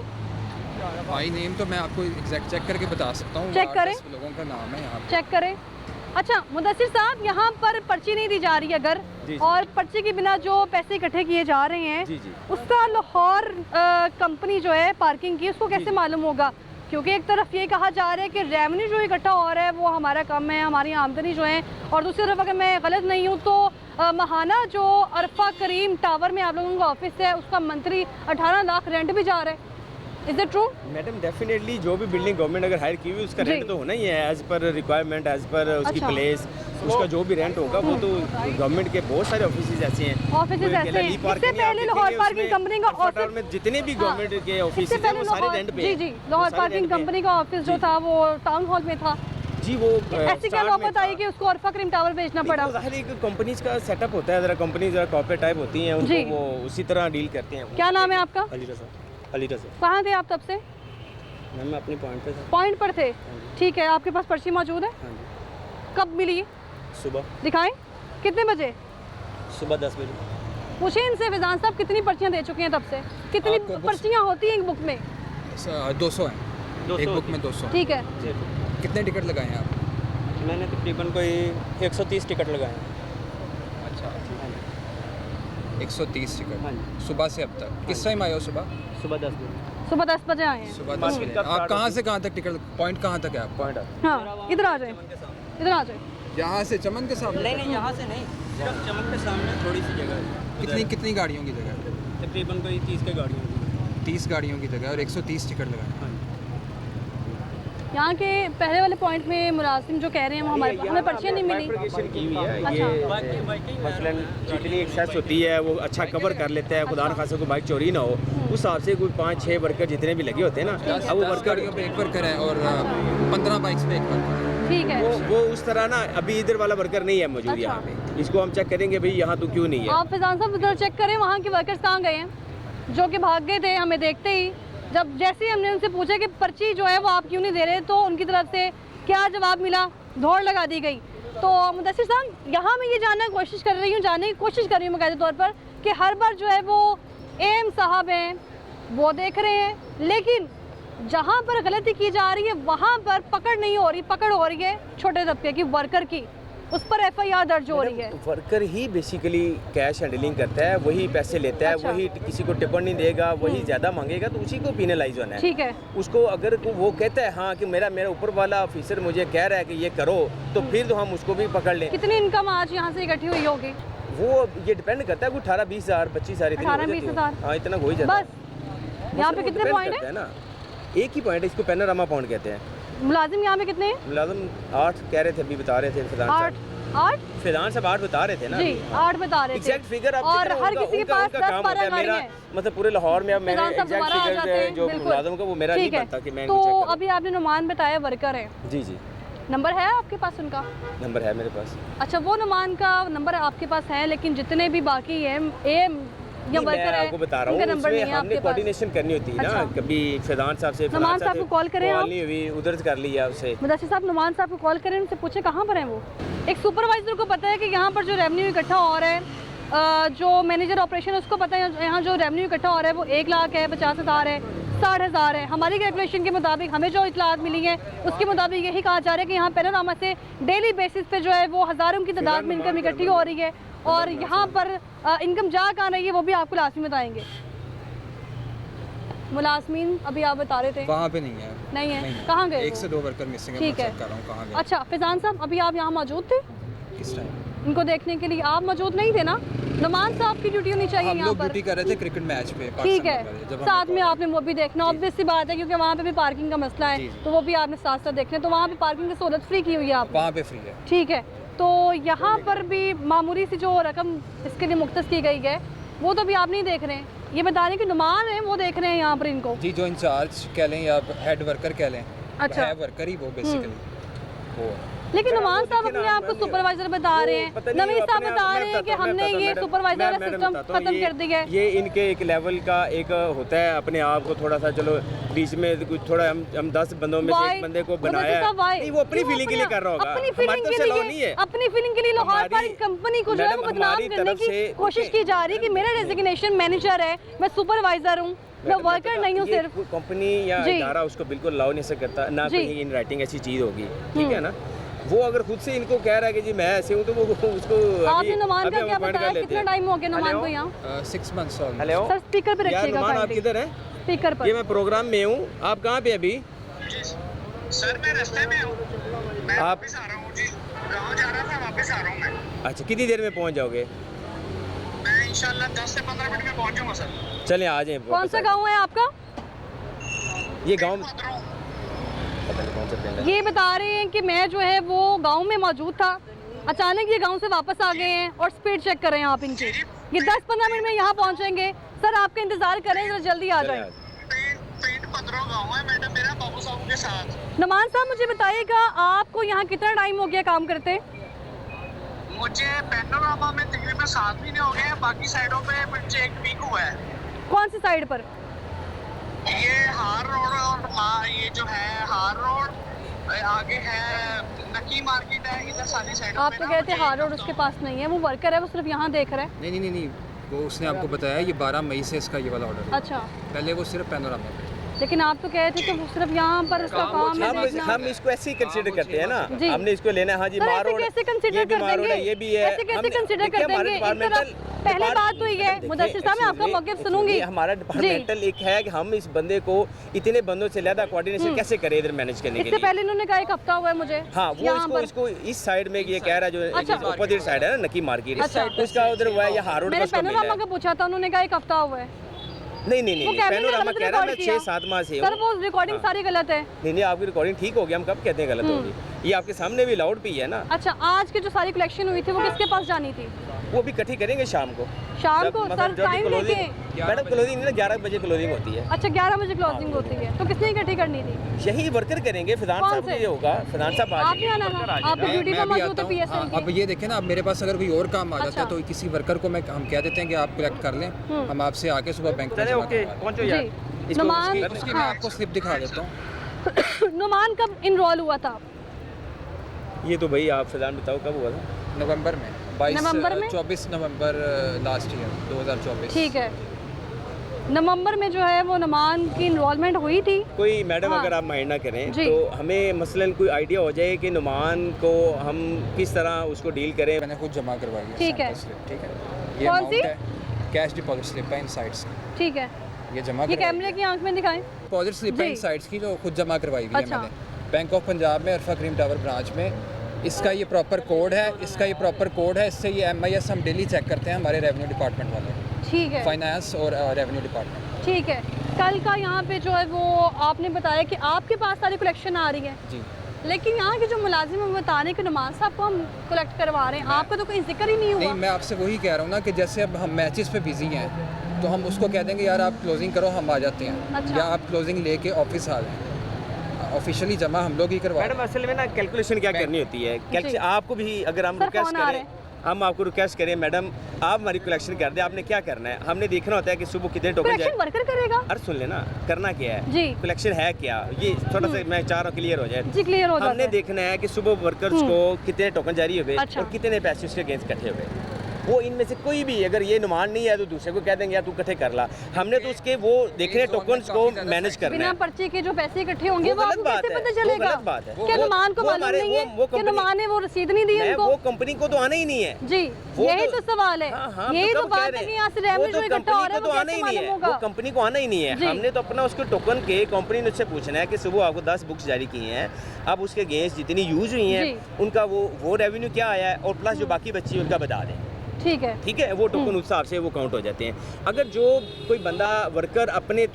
भाई नेम तो मैं आपको एग्जैक्ट चेक करके बता सकता हूँ। चेक करें। 8-10 लोगों का नाम है यहाँ पे। चेक करें। अच्छा मुदस्सिर साहब, यहाँ पर पर्ची नहीं दी जा रही है अगर, और पर्ची के बिना जो पैसे इकट्ठे किए जा रहे हैं उसका लाहौर कंपनी जो है पार्किंग की, उसको कैसे मालूम होगा? क्योंकि एक तरफ ये कहा जा रहा है कि रेवेन्यू जो इकट्ठा हो रहा है वो हमारा कम है, हमारी आमदनी जो है, और दूसरी तरफ अगर मैं गलत नहीं हूँ तो महाना जो अरफा करीम टावर में आप लोगों का ऑफिस है उसका मंथली 18 लाख रेंट भी जा रहा है। Is it true? Madam definitely जो भी बिल्डिंग गवर्नमेंट अगर हायर की हुई उसका रेंट तो होना ही है, as per requirement, as per उसकी प्लेस, उसका जो भी रेंट होगा वो तो गवर्नमेंट के बहुत सारे ऑफिस ऐसे हैं। ऑफिस ऐसे हैं। इससे पहले लाहौर पार्किंग कंपनी का ऑफिस में जितने भी गवर्नमेंट के ऑफिस हैं वो सारे रेंट पे। जी जी, लाहौर पार्किंग कंपनी का ऑफिस जो था वो टाउन हॉल में था जी। वो ऐसी क्या नौबत आई कि उसको अरफा करीम टावर बेचना पड़ा? हर एक कंपनीज का सेटअप होता है, जरा कंपनी जरा कॉर्पोरेट टाइप होती हैं, उनको वो उसी तरह डील करते हैं। क्या नाम है आपका? अली रज़ा। कहाँ थे आप तब से? मैं अपने पॉइंट पे था। पॉइंट पर थे, ठीक है। आपके पास पर्ची मौजूद है? कब मिली? सुबह। दिखाएं। कितने बजे? सुबह 10 बजे। पूछे इनसे फैजान साहब कितनी पर्चियाँ दे चुके हैं तब से? कितनी पर्चियाँ होती हैं एक बुक में? 200 है एक बुक में, 200। ठीक है। कितने टिकट लगाए हैं आप? मैंने तकरीबन कोई 130 टिकट लगाए हैं। अच्छा, 130 टिकट सुबह से अब तक। किस टाइम आए हो? सुबह 10 बजे। सुबह 10 बजे आए हैं। सुबह 10 बजे। आप कहाँ से कहाँ तक टिकट, पॉइंट कहाँ तक है आप? पॉइंट हाँ, इधर आ जाए, इधर आ जाए। यहाँ से चमन के सामने? नहीं, यहाँ से नहीं, सिर्फ चमन के सामने थोड़ी सी जगह है। कितनी गाड़ियों की जगह है? तकरीबन कोई 30 की गाड़ियों की। 30 गाड़ियों की जगह और 130 टिकट लगाए। यहाँ के पहले वाले पॉइंट में मुलाजिम जो कह रहे हैं वो हमें पर्चियाँ नहीं मिली। की हुई है ये, मसलन जितनी एक्सेस होती है वो अच्छा कवर कर लेता है, खुदा न खासा कोई बाइक चोरी ना हो, उस हिसाब से कोई 5-6 वर्कर जितने भी लगे होते हैं ना, अब वो 10 गाड़ियों पे एक वर्कर है और 15 बाइक्स पे एक वर्कर। ठीक है। वो उस तरह ना अभी इधर वाला वर्कर नहीं है मौजूद यहाँ पे, इसको हम चेक करेंगे भाई यहाँ तो क्यों नहीं है। आप फैजान साहब इधर चेक करें, वहाँ के वर्कर्स कहाँ गए हैं जो कि भाग गए थे हमें देखते ही। जब जैसे ही हमने उनसे पूछा कि पर्ची जो है वो आप क्यों नहीं दे रहे, तो उनकी तरफ से क्या जवाब मिला? दौड़ लगा दी गई। तो मुदस्सिर साहब, यहाँ मैं ये जानने की कोशिश कर रही हूँ बाकायदा तौर पर कि हर बार जो है वो एम साहब हैं वो देख रहे हैं, लेकिन जहाँ पर गलती की जा रही है वहाँ पर पकड़ नहीं हो रही, पकड़ हो रही है छोटे तबके की वर्कर की, उस पर FIR दर्ज हो रही है। वर्कर ही बेसिकली कैश हैंडलिंग करता है, वही पैसे लेता है, वही किसी को टिपन नहीं देगा, वही ज़्यादा मांगेगा तो उसी को पेनलाइज होना है। ठीक है। उसको अगर वो कहता है हाँ कि मेरा ऊपर वाला ऑफिसर मुझे कह रहा है कि ये करो, तो फिर तो हम उसको भी पकड़ लें। कितनी इनकम आज यहाँ से इकट्ठी हुई होगी? वो ये डिपेंड करता है, 18-20 हज़ार 25 हज़ार 18-20 हज़ार, हाँ इतना हो ही जाता है। बस यहाँ पे कितने पॉइंट है ना? एक ही पॉइंट है, इसको पैनोरामा पॉइंट कहते हैं। मुलाजिम यहाँ पे कितने हैं? मुलाजिम 8 कह रहे थे, अभी बता रहे थे फैजान साहब। 8 फैजान साहब 8 बता रहे थे ना जी, 8 बता रहे थे। एग्जैक्ट फिगर अब और हर किसी के पास 10-12 गाड़ियाँ हैं। मतलब पूरे लाहौर में अब मैंने एग्जैक्ट फिगर जो मुलाजिम का वो मेरा नहीं पता कि मैं तो अभी आपने नुमान बताया वर्कर है। जी जी। नंबर है आपके पास उनका? नंबर है मेरे पास। अच्छा, वो नुमान का नंबर आपके पास है, लेकिन जितने भी बाकी हैं या वर्कर है, आपको बता रहा हूँ, उसमें हमने कोऑर्डिनेशन करनी होती है ना, कभी फैजान साहब से, नुमान साहब को कॉल करें, नहीं हुई उधर कर लिया उससे। मुदस्सिर साहब, नुमान साहब को कॉल करें, उनसे पूछे कहाँ पर हैं वो। एक सुपरवाइजर को पता है कि यहाँ पर जो रेवेन्यू इकट्ठा हो रहा है, जो मैनेजर ऑपरेशन है उसको पता है यहाँ जो रेवेन्यू इकट्ठा हो रहा है वो 1 लाख है, 50 हज़ार है, 60 हज़ार है। हमारी कैलकुलेशन के मुताबिक हमें जो इतलात मिली है उसके मुताबिक यही कहा जा रहा है कि यहाँ पैनोरामा से डेली बेसिस पे जो है वो हज़ारों की तादाद में इनकम इकट्ठी हो रही है, और यहाँ पर इनकम जा कहाँ रही है वो भी आपको लाजमी बताएंगे। मुलाजमीन अभी आप बता रहे थे वहाँ पे नहीं है। नहीं है, कहाँ गए? 1 से 2 वर्कर मिसिंग है। ठीक है। कहाँ गए? अच्छा फैजान साहब, अभी आप यहाँ मौजूद थे किस टाइम? इनको देखने के लिए आप मौजूद नहीं थे ना? नुमान साहब की ड्यूटी होनी चाहिए यहाँ पर। ड्यूटी कर रहे थे क्रिकेट मैच पे। ठीक है, साथ में आपने वो भी देखना, ऑब्वियस सी बात है, क्योंकि वहाँ पे भी पार्किंग का मसला है, तो वो भी आपने साथ साथ देखना। तो वहाँ पे पार्किंग की सहूलत फ्री की हुई है आप? वहाँ पे फ्री है। ठीक है। तो यहाँ पर भी मामूली सी जो रकम इसके लिए मुख्तस की गई है वो तो भी आप नहीं देख रहे हैं, ये बता रहे हैं कि नुमान है वो देख रहे हैं यहाँ पर इनको। जी, जो इंचार्ज कह लें या हेड वर्कर कह लें, अच्छा है वर्कर ही वो बेसिकली वो। लेकिन नुमान साहब अपने आप को सुपरवाइजर बता रहे हैं, नवीद साहब बता रहे हैं कि हमने ये सुपरवाइजर वाला सिस्टम खत्म कर दिया है। ये इनके एक लेवल का एक होता है, अपने आप को थोड़ा सा चलो बीच में कुछ थोड़ा हम 10 बंदों में से एक बंदे को बनाया है। नहीं, वो अपनी फीलिंग के लिए कर रहा होगा, अपनी हमारी फीलिंग तरफ के से अलाउ लिए नहीं है। अपनी फीलिंग के लिए लाहौर पर कंपनी को जो है वो बदनाम करने की कोशिश की जा रही है कि मेरा डेजिग्नेशन मैनेजर है, मैं सुपरवाइजर हूँ, मैं वर्कर नहीं हूँ सिर्फ। कंपनी या इदारा उसको बिल्कुल अलाउ नहीं करता, ना कहीं इन राइटिंग ऐसी चीज़ होगी, ठीक है ना। वो अगर खुद से इनको कह रहा है कि जी मैं ऐसे हूँ, तो वो उसको आपने नुमान का क्या बताया, कितना टाइम हो गया नुमान को यहाँ? 6 months। हेलो सर स्पीकर पे रखिएगा, नुमान आप किधर हैं? स्पीकर पर। ये मैं प्रोग्राम में हूँ, आप कहाँ पे अभी? सर मैं रास्ते में हूँ, मैं वापस आ रहा हूँ जी, गाँव जा रहा था, वापस आ रहा हूँ मैं। अच्छा, कितनी देर में पहुँच जाओगे? मैं इंशाल्लाह 10 से 15 मिनट में पहुँचूंगा सर। चलें आ जाएं। कौन सा गाँव है आपका? ये गाँव ये बता रहे हैं कि मैं जो है वो गांव में मौजूद था, अचानक ये गांव से वापस आ गए हैं और स्पीड चेक कर रहे हैं आप इनकी। ये 10-15 मिनट में यहाँ पहुँचेंगे। सर आपका इंतजार करें, जरा जल्दी आ जाएं। पेट 15 गाँव है मैडम मेरा, बाबू साहब के साथ। नुमान साहब मुझे बताइएगा, आपको यहाँ कितना टाइम हो गया काम करते? मुझे पैनोरामा में तकरीबन 7 महीने हो गए हैं, बाकी साइडों पे मुझे 1 वीक हुआ है। कौन सी साइड पर? ये हार रोड और ये जो है हार रोड, आगे है नकी मार्केट है, इधर सारी साइडों आप तो कहते हैं हार रोड उसके पास नहीं है, वो वर्कर है, वो सिर्फ यहाँ देख रहा है। नहीं, वो उसने आपको बताया ये 12 मई से इसका ये वाला ऑर्डर है। अच्छा, पहले वो सिर्फ पैनोरामा पे, लेकिन आप तो कह रहे थे कि वो सिर्फ यहाँ पर उसका काम है देखना। हम इसको ऐसे ही कंसीडर करते हैं ना, हमने इसको लेना है। हाँ जी, मारो कैसे कंसीडर कर देंगे? ये भी है, ऐसे कैसे कंसीडर कर देंगे? पहले बात तो ये है, मुदस्सिर साहब मैं आपका मौक़िफ़ सुनूंगी। हमारा डिपार्टमेंटल एक है कि हम इस बंदे को इतने बंदों से ज़्यादा कोऑर्डिनेशन कैसे करें इधर मैनेज करने के लिए। इससे पहले इन्होंने कहा 1 हफ्ता हुआ है मुझे। हाँ, वो इसको इस साइड में ये कह रहा है, जो अपोजिट साइड है ना नकी मार्केट, उसका उधर हुआ है, या हार रोड मैंने पैनोरामा का पूछा था, उन्होंने कहा 1 हफ्ता हुआ है। नहीं, पैनोरामा कह रहा है मैं 6-7 माह से हूँ। सर वो रिकॉर्डिंग सारी गलत है। नहीं, आपकी रिकॉर्डिंग ठीक होगी, हम कब कहते हैं गलत होगी? ये आपके सामने भी लाउड भी है ना। अच्छा, आज की जो सारी कलेक्शन हुई थी वो किसके पास जानी थी? वो भी इकट्ठी करेंगे शाम को। शाम को सर टाइम लेके? मैडम क्लोजिंग 11 बजे क्लोजिंग होती है। अच्छा, 11 बजे क्लोजिंग होती है, तो किसने इकट्ठी करनी थी? यही वर्कर करेंगे, फिदान साहब ये होगा, फिदान साहब आप ही आना ना, आप ड्यूटी पे मौजूद है पीएसएल के। अब ये देखें ना, अब मेरे पास अगर कोई और काम आ जाता है तो किसी वर्कर को हम कह देते हैं कि आप कलेक्ट कर लें, हम आपसे आके सुबह बैंक में जमा करवा दें। नुमान, उसकी मैं आपको स्लिप दिखा देता हूँ। नुमान कब इनरोल हुआ था? ये तो भाई आप फिदान बताओ कब हुआ था? नवंबर में, 24 नवंबर लास्ट ईयर 2024। ठीक है, नवंबर में जो है वो नुमान की इनरोलमेंट हुई थी। कोई मैडम अगर आप माइंड ना करें तो हमें मसलन कोई आइडिया हो जाए कि नुमान को हम किस तरह उसको डील करें। मैंने खुद जमा करवाई है। ठीक है, ठीक है, ये अमाउंट है, कैश डिपॉजिट स्लिप है इन साइड्स। ठीक है, ये जमा, ये कैमरे की आंख में दिखाएं। डिपॉजिट स्लिप है इन साइड्स की, जो खुद जमा करवाई हुई है मैंने बैंक ऑफ पंजाब में, अरफा क्रीम टावर ब्रांच में। इसका ये प्रॉपर कोड है, इससे ये MIS हम डेली चेक करते हैं हमारे रेवेन्यू डिपार्टमेंट वाले। ठीक है, फाइनेंस और रेवेन्यू डिपार्टमेंट। ठीक है, कल का यहाँ पे जो है वो आपने बताया कि आपके पास सारी कलेक्शन आ रही है जी, लेकिन यहाँ के जो मुलाजिम हैं बता रहे हैं कि नुमान साहब को हम कलेक्ट करवा रहे हैं, आपका तो कोई जिक्र ही नहीं हुआ। नहीं, मैं आपसे वही कह रहा हूँ ना कि जैसे अब हम मैचेस पे बिजी हैं तो हम उसको कह देंगे यार आप क्लोजिंग करो, हम आ जाते हैं। अच्छा। या आप क्लोजिंग लेके ऑफिस आ जाएं, ऑफिशियली जमा हम लोग ही करवा। मैडम असल में ना कैलकुलेशन क्या करनी होती है, आपको भी अगर हम रिक्वेस्ट करें, हम आपको रिक्वेस्ट करें मैडम आप हमारी कलेक्शन कर दें, आपने क्या करना है? हमने देखना होता है कि सुबह कितने टोकन जाए। वर्कर करेगा। अरे सुन लेना, करना क्या है जी, कलेक्शन है क्या, ये थोड़ा सा मैं चाह रहा हूँ क्लियर हो जाए जी, क्लियर हो जाए। हमने देखना है कि सुबह वर्कर्स को कितने टोकन जारी हुए अच्छा। और कितने पैसे उसके अगेंस्ट इकट्ठे हुए। वो इनमें से कोई भी अगर ये नुमान नहीं है तो दूसरे को कह देंगे यार तू इकट्ठे कर ला। हमने तो उसके वो देखने टोकन्स को मैनेज करना है। बिना पर्ची के जो पैसे इकट्ठे होंगे वो आपको कैसे पता चलेगा? गलत बात है। क्या नुमान को मालूम नहीं है कि नुमान ने वो रसीद नहीं दी उनको? वो कंपनी को तो आना ही नहीं है जी, यही तो सवाल है। यही तो बात है कि यहाँ से रेवेन्यू जो इकट्ठा हो रहा है वो कैसे मालूम होगा? वो कंपनी को आना ही नहीं है। हमने तो अपना उसके टोकन के कंपनी ने उससे पूछना है कि सुबह आपको 10 बुक्स जारी की हैं, अब उसके अगेंस्ट जितनी यूज हुई हैं उनका वो रेवेन्यू क्या आया है और प्लस जो बाकी बची है उनका बता दें। ठीक है, वो टोकन उस हिसाब से वो काउंट हो जाते हैं। अगर जो कोई बंदा वर्कर अपने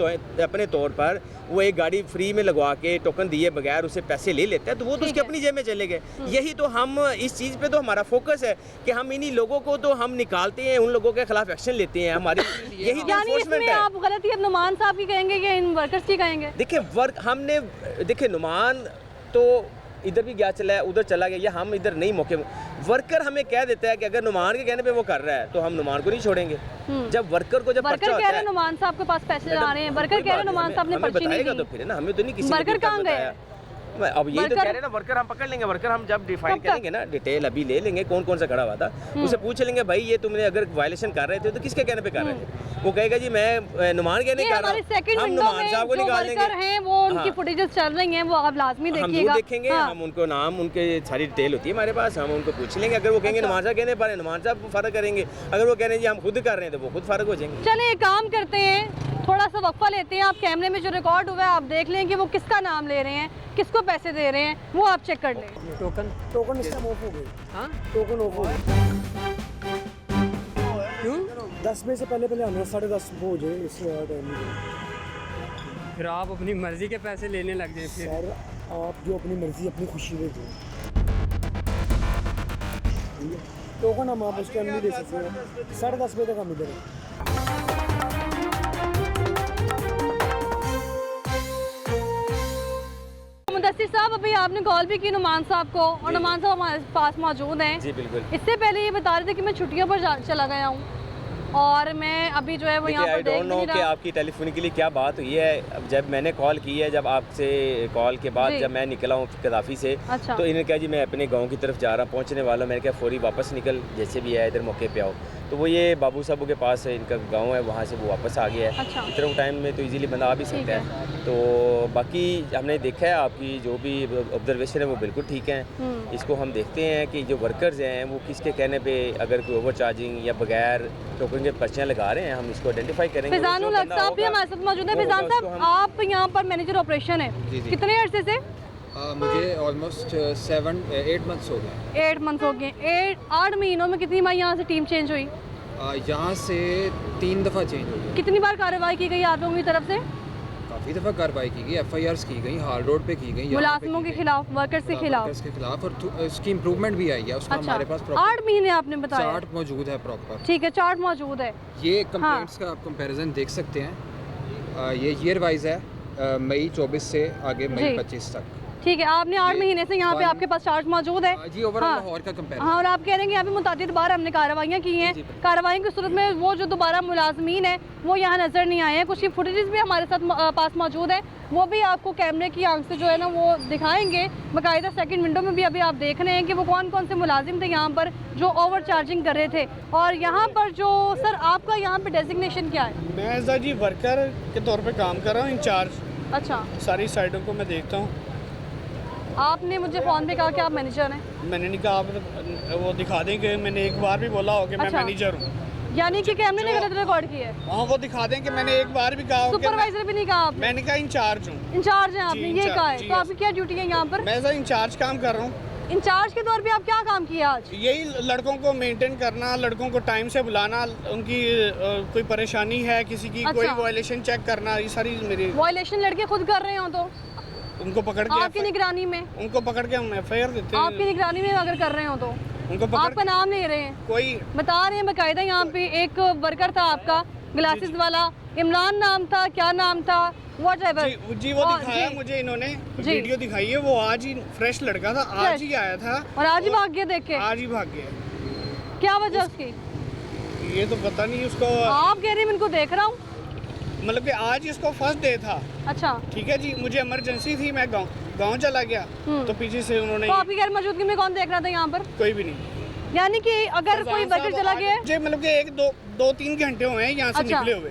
तौर पर वो एक गाड़ी फ्री में लगवा के टोकन दिए बगैर उसे पैसे ले लेता है तो वो तो उसके अपनी जेब में चले गए। यही तो हम इस चीज़ पे तो हमारा फोकस है कि हम इन्हीं लोगों को तो हम निकालते हैं, उन लोगों के खिलाफ एक्शन लेते हैं। हमारी यही तो एनफोर्समेंट है। आप गलती अब नुमान साहब की कहेंगे या इन वर्कर्स की कहेंगे? देखिए नुमान तो इधर भी गया चला है, उधर चला गया, या हम इधर नहीं मौके। वर्कर हमें कह देता है कि अगर नुमान के कहने पे वो कर रहा है तो हम नुमान को नहीं छोड़ेंगे। जब वर्कर को जब वर्कर कह रहे हैं नुमान साहब के पास पैसे आ रहे हैं, वर्कर कह रहे हैं नुमान साहब ने पर्ची नहीं दी, तो फिर ना हमें तो नहीं किसी वर्कर कहाँ गए? अब ये तो कह रहे हैं ना, वर्कर हम पकड़ लेंगे, वर्कर हम जब डिफाइन करेंगे ना, डिटेल अभी ले लेंगे कौन कौन सा खड़ा हुआ था, उसे पूछ लेंगे भाई ये तुमने अगर वायलेशन कर रहे थे तो किसके कहने पे कर रहे थे? वो कहेगा जी मैं नुमान के नहीं कर रहा, हम नुमान साहब को निकाल लेंगे, वो उनकी फुटेजेस चल रही हैं, वो आप लाजमी देखिएगा, हम देखेंगे, हम उनको नाम उनके सारी डिटेल होती है हमारे पास, हम उनको पूछ लेंगे। अगर वो कहेंगे नुमान साहब कहने पर नुमान साहब फर्क करेंगे, अगर वो कह रहे हैं जी हम खुद कर रहे हैं तो वो खुद फर्क हो जाएंगे। चलिए एक काम करते हैं, थोड़ा सा वक्फा लेते हैं, आप कैमरे में जो रिकॉर्ड हुआ है आप देख लें कि वो किसका नाम ले रहे हैं, किसको पैसे दे रहे हैं, वो आप चेक कर लें। टोकन इस टाइम ऑफ हो गई। हाँ टोकन ऑफ हो गई। क्यों? 10 बजे से पहले आना, 10:30 हो जाए इस टाइम में। फिर आप अपनी मर्जी के पैसे लेने लग जाए फिर? सर आप जो अपनी मर्जी अपनी खुशी में दो, टोकन हम आप उस टाइम नहीं दे सकते, 10:30 बजे तक हम इधर हैं। मुदस्सिर साहब अभी आपने कॉल भी की नुमान साहब को, और नुमान साहब हमारे पास मौजूद हैं। जी बिल्कुल। इससे पहले ये बता रहे थे कि मैं छुट्टियों पर चला गया हूँ, और मैं अभी जो है वो यहाँ पर देख नहीं रहा कि आपकी टेलीफोनिकली क्या बात हुई है। जब मैंने कॉल की है, जब आपसे कॉल के बाद जब मैं निकला हूँ कदाफी से, अच्छा। तो इन्होंने कहा जी मैं अपने गांव की तरफ जा रहा हूँ, पहुँचने वाला हूँ। मैंने कहा फौरी वापस निकल, जैसे भी है इधर मौके पे आओ। तो वो ये बाबू साहब के पास है, इनका गांव है, वहाँ से वो वापस आ गया है। अच्छा। इतना टाइम में तो इजीली बंदा आ भी सकता है। तो बाकी हमने देखा है आपकी जो भी ऑब्जर्वेशन है वो बिल्कुल ठीक है। इसको हम देखते हैं कि जो वर्कर्स हैं वो किसके कहने पे अगर कोई ओवर चार्जिंग या बगैर टोकन के पर्चियाँ लगा रहे हैं, हम इसको आइडेंटिफाई करेंगे। फिजानुल हक साहब भी हमारे साथ मौजूद है। फिजान साहब आप यहाँ पर मैनेजर ऑपरेशन है, कितने अर्से से? मुझे ऑलमोस्ट 7-8 मंथ्स हो गए। 8 मंथ हो गए। 8 महीनों में कितनी बार यहाँ से टीम चेंज हुई? यहाँ से 3 दफ़ा चेंज हो गई। कितनी बार कार्रवाई की गई आप लोगों की तरफ से? काफ़ी दफ़ा कार्रवाई की गई, FIRs की गई, हाल रोड पे की गई, मुलाजिमों के खिलाफ, वर्कर्स के खिलाफ, और इसकी इम्प्रूवमेट भी आई है। उसका हमारे पास 8 महीने आपने बताया, चार्ट मौजूद है प्रॉपर। ठीक है, चार्ट मौजूद है। ये कंप्लेंट्स का आप कंपैरिजन देख सकते हैं। ये ईयर वाइज है, मई 24 से आगे मई 25 तक। ठीक है, आपने 8 महीने से यहाँ पे आपके पास चार्ट मौजूद है जी, ओवरऑल लाहौर का कंपैरिजन। हाँ, और आप कह रहे हैं कि यहाँ पे मुतादिद बार हमने कार्रवाइयाँ की हैं, कार्रवाई की सूरत में वो जो दोबारा मुलाजमीन है वो यहाँ नज़र नहीं आए हैं। कुछ फुटेजेस भी हमारे साथ पास मौजूद है, वो भी आपको कैमरे की आंख से जो है ना वो दिखाएंगे। बाकायदा सेकंड विंडो में भी अभी आप देख रहे हैं कि वो कौन कौन से मुलाजिम थे यहाँ पर जो ओवर चार्जिंग कर रहे थे। और यहाँ पर जो सर आपका यहाँ पे डेजिग्नेशन क्या है? मैं एज जी वर्कर के तौर पर काम कर रहा हूँ, इंचार्ज। अच्छा, सारी साइडों को मैं देखता हूँ। आपने मुझे फ़ोन पे कहा कि आप मैनेजर हैं। मैंने नहीं कहा, आप वो दिखा देंगे। मैंने एक बार भी बोला हो कि मैं मैनेजर हूँ, यानी कि कैमरे ने गलत रिकॉर्ड किया है। हाँ, वो दिखा दें कि मैंने एक बार भी कहा। सुपरवाइजर भी नहीं कहा आपने? मैंने कहा इंचार्ज हूँ। इंचार्ज हैं आपने, ये कहा है। तो आपकी क्या ड्यूटी है यहाँ पर? मैं सर इंचार्ज काम कर रहा हूँ। इंचार्ज के तौर पे आप क्या काम किया आज? यही लड़कों को मेंटेन करना, लड़कों को टाइम से बुलाना, उनकी कोई परेशानी है किसी की, कोई वायलेशन चेक करना, ये सारी मेरी। वायलेशन लड़के खुद कर रहे हो तो उनको पकड़ के आपकी निगरानी में, उनको पकड़ के हम FIR देते हैं। आपकी निगरानी में अगर कर रहे हो तो उनको पकड़, आपका नाम ले रहे हैं, कोई बता रहे हैं बाकायदा। यहाँ पे एक वर्कर था आपका ग्लासेस वाला, इमरान नाम था, क्या नाम था, व्हाटएवर जी वो दिखाया मुझे, इन्होंने वीडियो दिखाई है। वो आज ही फ्रेश लड़का था, आज ही आया था और आज ही भाग गया। देख के आज ही भाग गया। क्या वजह उसकी ये तो पता नहीं उसको। आप कह रहे हैं मैं इनको देख रहा हूँ, मतलब कि आज इसको फर्स्ट डे था। अच्छा, ठीक है जी, मुझे इमरजेंसी थी, मैं गाँव चला गया, तो पीछे से उन्होंने। तो आपकी गैर मौजूदगी में कौन देख रहा था यहाँ पर? कोई भी नहीं। यानी कि अगर कोई वर्कर चला गया जी, मतलब कि 1-2-3 घंटे हुए हैं यहाँ से निकले हुए,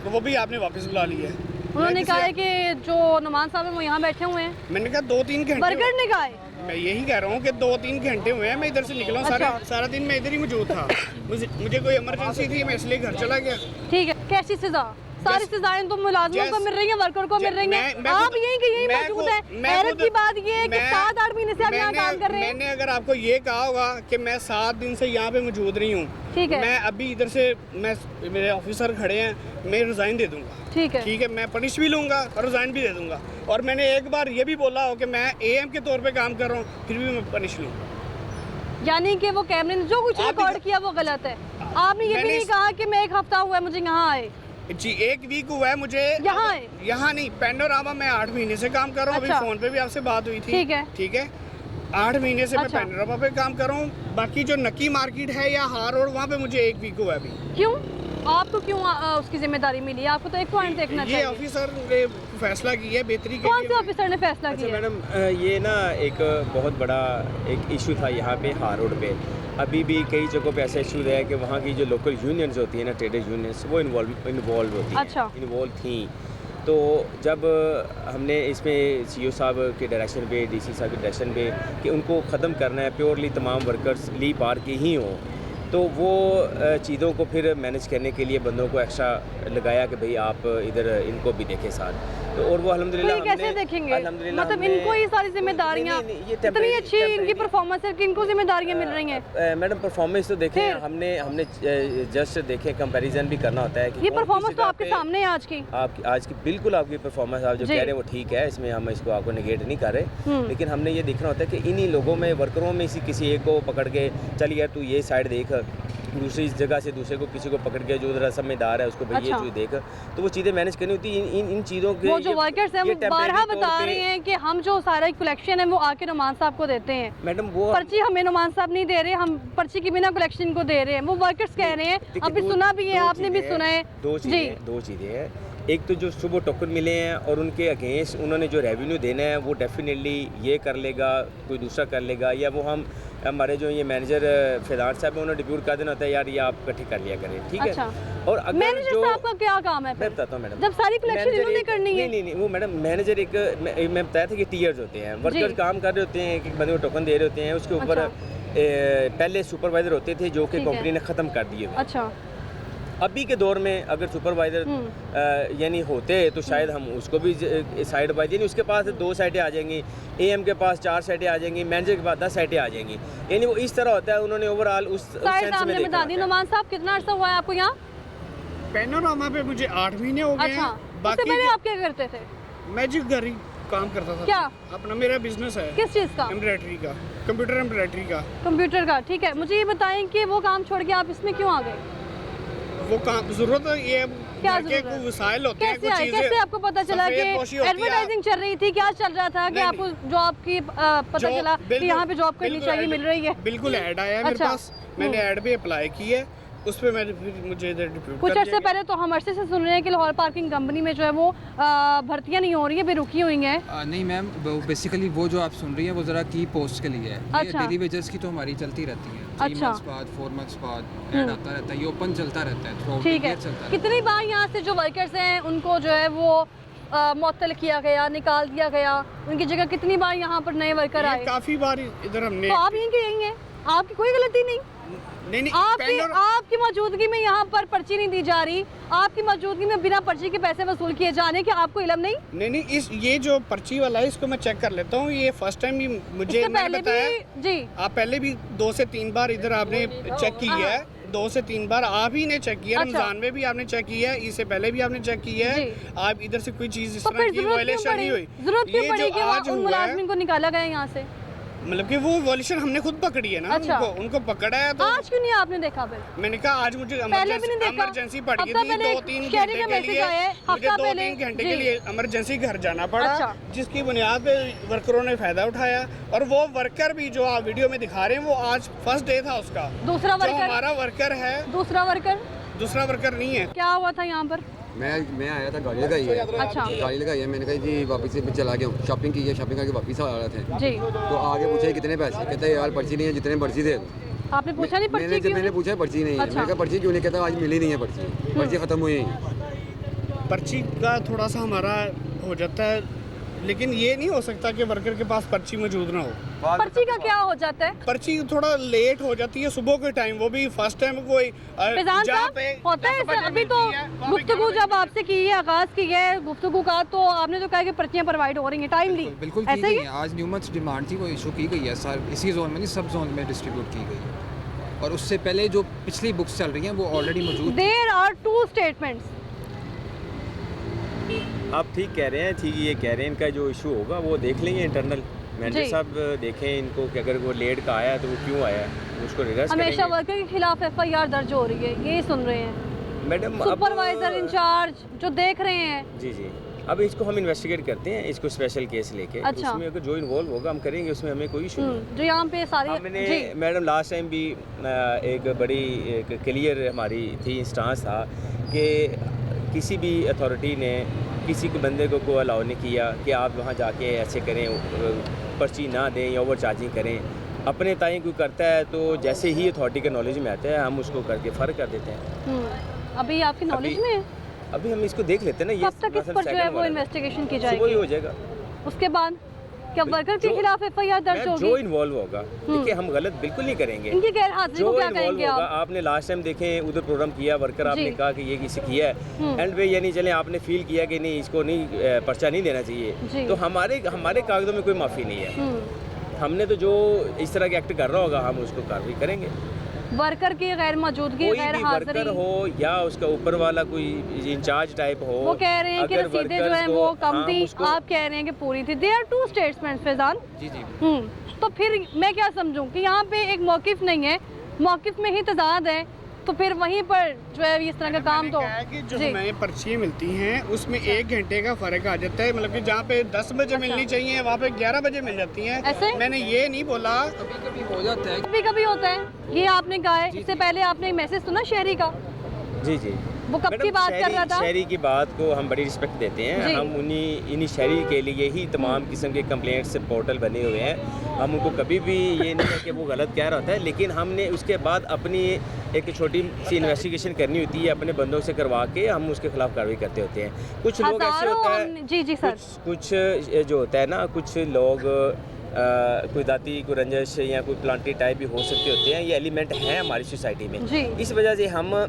तो वो भी आपने वापस बुला लिया है। उन्होंने कहा है कि जो नुमान साहब है वो यहाँ बैठे हुए हैं। मैंने कहा 2-3 घंटे वर्कर ने कहा है। मैं यही कह रहा हूँ कि 2-3 घंटे हुए हैं, मैं इधर से निकला हूँ। सारा दिन मैं इधर ही मौजूद था। मुझे कोई इमरजेंसी थी, मैं इसलिए घर चला गया। ठीक है, कैसी सजा? सारी सजाएं तो मुलाजिमों को मिल रही हैं, वर्कर को मिल रही हैं। आप यहीं के यहीं मौजूद हैं। हैरत की बात ये है कि 7-8 महीने से आप यहाँ काम कर रहे हैं। मैंने अगर आपको ये कहा होगा कि मैं 7 दिन से यहाँ पे मौजूद नहीं हूँ, ठीक है, मैं अभी इधर से मेरे ऑफिसर खड़े हैं, मैं रिजाइन दे दूंगा। ठीक है, ठीक है, मैं पनिश भी लूंगा और रिजाइन भी दे दूंगा। और मैंने एक बार ये भी बोला हो कि मैं AM के तौर पे काम कर रहा हूँ, फिर भी मैं पनिश लूंगा। यानी कि वो कैमरे ने जो कुछ रिकॉर्ड किया वो गलत है। आपने ये भी नहीं कहा कि मैं 1 हफ्ता हुआ है मुझे यहाँ आए। जी 1 वीक हुआ है मुझे। यहाँ नहीं, पैनोरामा में 8 महीने से काम कर रहा हूँ। अच्छा। अभी फोन पे भी आपसे बात हुई थी। ठीक है 8 महीने से मैं पैनोरामा पे काम कर रहा हूँ। बाकी जो नकी मार्केट है या हार रोड, वहाँ पे मुझे 1 वीक हुआ है अभी। क्यों आपको क्यों उसकी जिम्मेदारी मिली? आपको तो एक पॉइंट देखना चाहिए। ये ऑफिसर ने फैसला किया है बेहतरी के लिए। कौन से ऑफिसर ने फैसला किया? मैडम ये ना एक बहुत बड़ा एक इशू था यहाँ पे हार रोड पे। अभी भी कई जगहों पे ऐसा इशू है कि वहाँ की जो लोकल यूनियंस होती है ना, ट्रेडर्स यूनियंस, वो इन्वॉल्व होती हैं, इन्वॉल्व थी। तो जब हमने इसमें सीईओ साहब के डायरेक्शन पे, डीसी साहब के डायरेक्शन पे कि उनको ख़त्म करना है, प्योरली तमाम वर्कर्स ली पार के ही हों, तो वो चीज़ों को फिर मैनेज करने के लिए बंदों को एक्स्ट्रा लगाया कि भाई आप इधर इनको भी देखें साथ। तो और वो अल्हम्दुलिल्लाह तो कैसे देखेंगे? मतलब इनको ही सारी जिम्मेदारियां, इतनी अच्छी इनकी परफॉर्मेंस है कि इनको जिम्मेदारियां मिल रही हैं। मैडम परफॉर्मेंस तो देखें, हमने जस्ट देखें, कंपैरिजन भी करना होता है कि ये परफॉर्मेंस तो आपके सामने है आज की। आज की बिल्कुल आपकी परफॉर्मेंस आप जो कह रहे हैं वो ठीक है, इसमें हम इसको आपको नेगेट नहीं कर रहे, लेकिन हमने ये देखना होता है कि इन्हीं लोगों में, वर्करों में किसी एक को पकड़ के चल यार तू ये साइड देख, दूसरी जगह से दूसरे को किसी को पकड़ के जो जरा समझदार है उसको भाई ये चीज़ देख, तो वो चीज़ें मैनेज करनी होती है। इन चीज़ों के वो जो वर्कर्स हैं वो बारहा बता रहे हैं कि हम जो सारा कलेक्शन है वो आके नुमान साहब को देते हैं। मैडम वो पर्ची हमें नुमान साहब नहीं दे रहे, हम पर्ची के बिना कलेक्शन को दे रहे हैं, वो वर्कर्स कह रहे हैं। अभी सुना भी है, आपने भी सुना है। दो चीज़ें हैं। एक तो जो सुबह टोकन मिले हैं और उनके अगेंस्ट उन्होंने जो रेवेन्यू देना है वो डेफिनेटली ये कर लेगा, कोई दूसरा कर लेगा, या वो हमारे जो ये मैनेजर फैजान साहब है उन्होंने डिप्यूट कर देना होता है यार ये आप इकट्ठे कर लिया करें, ठीक है। और अगर मैनेजर साहब का क्या काम है? मैं बताता हूँ मैडम, जब सारी कलेक्शन इन्होंने करनी है। नहीं वो मैडम मैनेजर एक मैं बताया था कि टीयर्स होते हैं, वर्कर्स काम कर रहे होते हैं, एक बंदे को टोकन दे रहे होते हैं, उसके ऊपर पहले सुपरवाइजर होते थे जो कि कंपनी ने ख़त्म कर दिए। अच्छा, अभी के दौर में अगर सुपरवाइज़र यानी होते तो शायद हम उसको भी साइड बाई, यानी उसके पास 2 साइटें आ जाएंगी, एएम के पास 4 साइटें आ जाएंगी, मैनेजर के पास 10 साइटें आ जाएंगी, यानी वो इस तरह होता है। उन्होंने ओवरऑल उस सेंस में देखा। नुमान साहब कितना अर्सा हुआ है आपको यहाँ? पैनोरामा पे मुझे 8 महीने हो गए। अच्छा, उससे पहले आप क्या करते थे? मैं जिस घर ही काम करता था। क्या? अपना मेरा बिजनेस है। किस चीज़ का? एम्ब्रॉयडरी का, कंप्यूटर एम्ब्रॉयडरी का। कंप्यूटर का, ठीक है। मुझे ये बताएं कि वो काम छोड़ के आप इसमें क्यों आ गए? वो काम ज़रूरत है, ये क्या जरूरत? वसाइल होते हैं, कुछ चीजें। कैसे आपको पता चला कि एडवर्टाइजिंग चल रही थी? क्या चल रहा था कि आपको जॉब की पता चला कि यहाँ पे जॉब करनी चाहिए, मिल रही है? बिल्कुल ऐड आया है मेरे पास, मैंने ऐड पे अप्लाई की है, उस पर मुझे इधर डिप्यूट कुछ अर्से पहले तो हम अरसे से सुन रहे हैं कि लाहौर पार्किंग कंपनी में जो है वो भर्तियां नहीं हो रही है, भी रुकी हुई हैं। नहीं मैम, बेसिकली वो जो आप सुन रही हैं वो ज़रा की पोस्ट के लिए है। अच्छा। डेली वेजेस की तो हमारी चलती रहती है, 3 मंथ्स बाद 4 मंथ्स बाद ऐड आता रहता है, ये ओपन चलता रहता है, ठीक है। कितनी बार यहाँ से जो वर्कर्स हैं उनको जो है वो मुअत्तल किया गया, निकाल दिया गया, उनकी जगह कितनी बार यहाँ पर नए वर्कर आए? काफ़ी बार इधर हमने। तो आप यहीं के यहीं हैं, आपकी कोई गलती नहीं? नहीं, आपकी मौजूदगी में यहाँ पर पर्ची नहीं दी जा रही, आपकी मौजूदगी में बिना पर्ची के पैसे वसूल किए जाने के आपको इल्म नहीं? नहीं, ये जो पर्ची वाला है इसको मैं चेक कर लेता हूँ। ये फर्स्ट टाइम भी मुझे बताया जी। आप पहले भी 2 से 3 बार इधर आपने चेक की है, 2 से 3 बार आप ही ने चेक किया। रमजान में भी आपने चेक किया है, इससे पहले भी आपने चेक किया है। आप इधर से कोई चीज इस तरह की वायलेशन नहीं हुई। जरूरत क्यों पड़ी कि उन मुलाजिमिन को निकाला गया यहाँ से? मतलब कि वो वायलेशन हमने खुद पकड़ी है ना। अच्छा। उनको पकड़ा है। तो आज क्यों नहीं आपने देखा? फिर मैंने कहा आज मुझे इमरजेंसी पड़ गई थी, 2-3 घंटे के लिए मुझे 2-3 घंटे के लिए इमरजेंसी घर जाना पड़ा। अच्छा। जिसकी बुनियाद पे वर्करों ने फायदा उठाया, और वो वर्कर भी जो आप वीडियो में दिखा रहे हैं वो आज फर्स्ट डे था उसका। दूसरा वर्कर हमारा वर्कर है। दूसरा वर्कर नहीं है। क्या हुआ था यहाँ पर? मैं आया था, गाड़ी लगाई है। अच्छा। गाड़ी लगाई है, मैंने कहा जी वापस से चला गया हूँ, शॉपिंग की है, शॉपिंग करके वापस आ रहे थे जी। तो आगे पूछे कितने पैसे, कहते हैं यार पर्ची नहीं है, जितने पर्ची दे। आपने पूछा नहीं पर्ची क्यों? मैंने पूछा पर्ची नहीं है। मैंने कहा पर्ची क्यों नहीं, कहता आज मिली नहीं है पर्ची खत्म हुई है। पर्ची का थोड़ा सा हमारा हो जाता है, लेकिन ये नहीं हो सकता कि वर्कर के पास पर्ची मौजूद ना हो। पर्ची का क्या हो जाता है? पर्ची थोड़ा लेट हो जाती है सुबह के टाइम, वो भी फर्स्ट टाइम कोई होता है। अभी तो गुफ्तगू जब आपसे की है, आगाज की है गुफ्तगू का, तो आपने तो कहा कि पर्चियां प्रोवाइड हो रही हैं टाइमली। बिल्कुल ऐसे ही आज न्यूमंस डिमांड थी, वो इशू की गई है सर, इसी जोन में नहीं, सब जोन में डिस्ट्रीब्यूट की गई है। और उससे पहले जो पिछली बुक्स चल रही हैं वो ऑलरेडी मौजूद। There are 2 statements. आप ठीक कह रहे हैं, ठीक ये कह रहे हैं, इनका जो इशू होगा वो देख लेंगे इंटरनल मैनेजर साहब, देखें इनको कि अगर वो लेट का आया तो वो क्यों आया, उसको रिवर्स हमेशा वर्कर के खिलाफ FIR दर्ज हो रही है, यही सुन रहे हैं। मैडम सुपरवाइजर इंचार्ज जो देख रहे हैं? जी जी, अब इसको हम इन्वेस्टिगेट करते हैं, इसको स्पेशल केस लेके। अच्छा। उसमें अगर जो इन्वॉल्व होगा हम करेंगे, उसमें हमें कोई इशू नहीं। जो यहाँ पे सारी हमने मैडम लास्ट टाइम भी एक बड़ी एक क्लियर हमारी थी इंस्टांस था कि किसी भी अथॉरिटी ने किसी के बंदे को अलाउ नहीं किया कि आप वहाँ जाके ऐसे करें, पर्ची ना दें या ओवर चार्जिंग करें। अपने ताई कोई करता है तो जैसे ही अथॉरिटी के नॉलेज में आता है हम उसको करके फ़र्क कर देते हैं। अभी आपकी नॉलेज में है? अभी हम इसको देख लेते हैं ना, ये कब तक इस पर जो है वो इन्वेस्टिगेशन की सुबह ही जाएगी? हो जाएगा। उसके बाद क्या वर्कर के खिलाफ एफआईआर दर्ज होगी? जो इन्वॉल्व होगा, देखिए हम गलत बिल्कुल नहीं करेंगे। इनकी गैर हाजिरी को क्या कहेंगे आप? आपने लास्ट टाइम देखे उधर प्रोग्राम किया, वर्कर आपने कहा कि ये किसी किया है, एंड वे यानी चले आपने फील किया कि नहीं इसको नहीं पर्चा नहीं देना चाहिए, तो हमारे कागजों में कोई माफ़ी नहीं है। हमने तो जो इस तरह के एक्ट कर रहा होगा हम उसको कार्रवाई करेंगे। वर्कर की गैर मौजूदगी, गैर हाजिरी, वर्कर हो या उसका ऊपर वाला कोई इंचार्ज टाइप हो, वो कह रहे हैं कि रसीदें जो है वो कम थी, आप कह रहे हैं कि पूरी थी। They are two statements Faizan. जी जी। तो फिर मैं क्या समझूं कि यहाँ पे एक मौकिफ नहीं है, मौकिफ में ही तजाद है, तो फिर वहीं पर जो है इस तरह का काम तो कि जो हमें पर्चियाँ मिलती हैं उसमें 1 घंटे का फ़र्क आ जाता है। मतलब कि जहाँ पे 10 बजे मिलनी चाहिए वहाँ पे 11 बजे मिल जाती हैं। ऐसे मैंने ये नहीं बोला, कभी कभी हो जाता है, कभी कभी होता है। ये आपने कहा है, इससे पहले आपने एक मैसेज सुना शहरी का? जी जी, वो कब की बात कर रहा था? शहरी की बात को हम बड़ी रिस्पेक्ट देते हैं। हम इन्हीं शहरी के लिए ही तमाम किस्म के कंप्लेंट्स पोर्टल बने हुए हैं। हम उनको कभी भी ये नहीं है कि वो गलत कह रहा होता है, लेकिन हमने उसके बाद अपनी एक छोटी सी इन्वेस्टिगेशन करनी होती है, अपने बंदों से करवा के हम उसके खिलाफ कार्रवाई करते होते हैं। कुछ लोग ऐसे होता है, जी जी सर, कुछ जो होता है ना, कुछ लोग कोई दाती कोई रंजश या कोई प्लांटी टाइप भी हो सकते होते हैं। ये एलिमेंट हैं हमारी सोसाइटी में। इस वजह से हम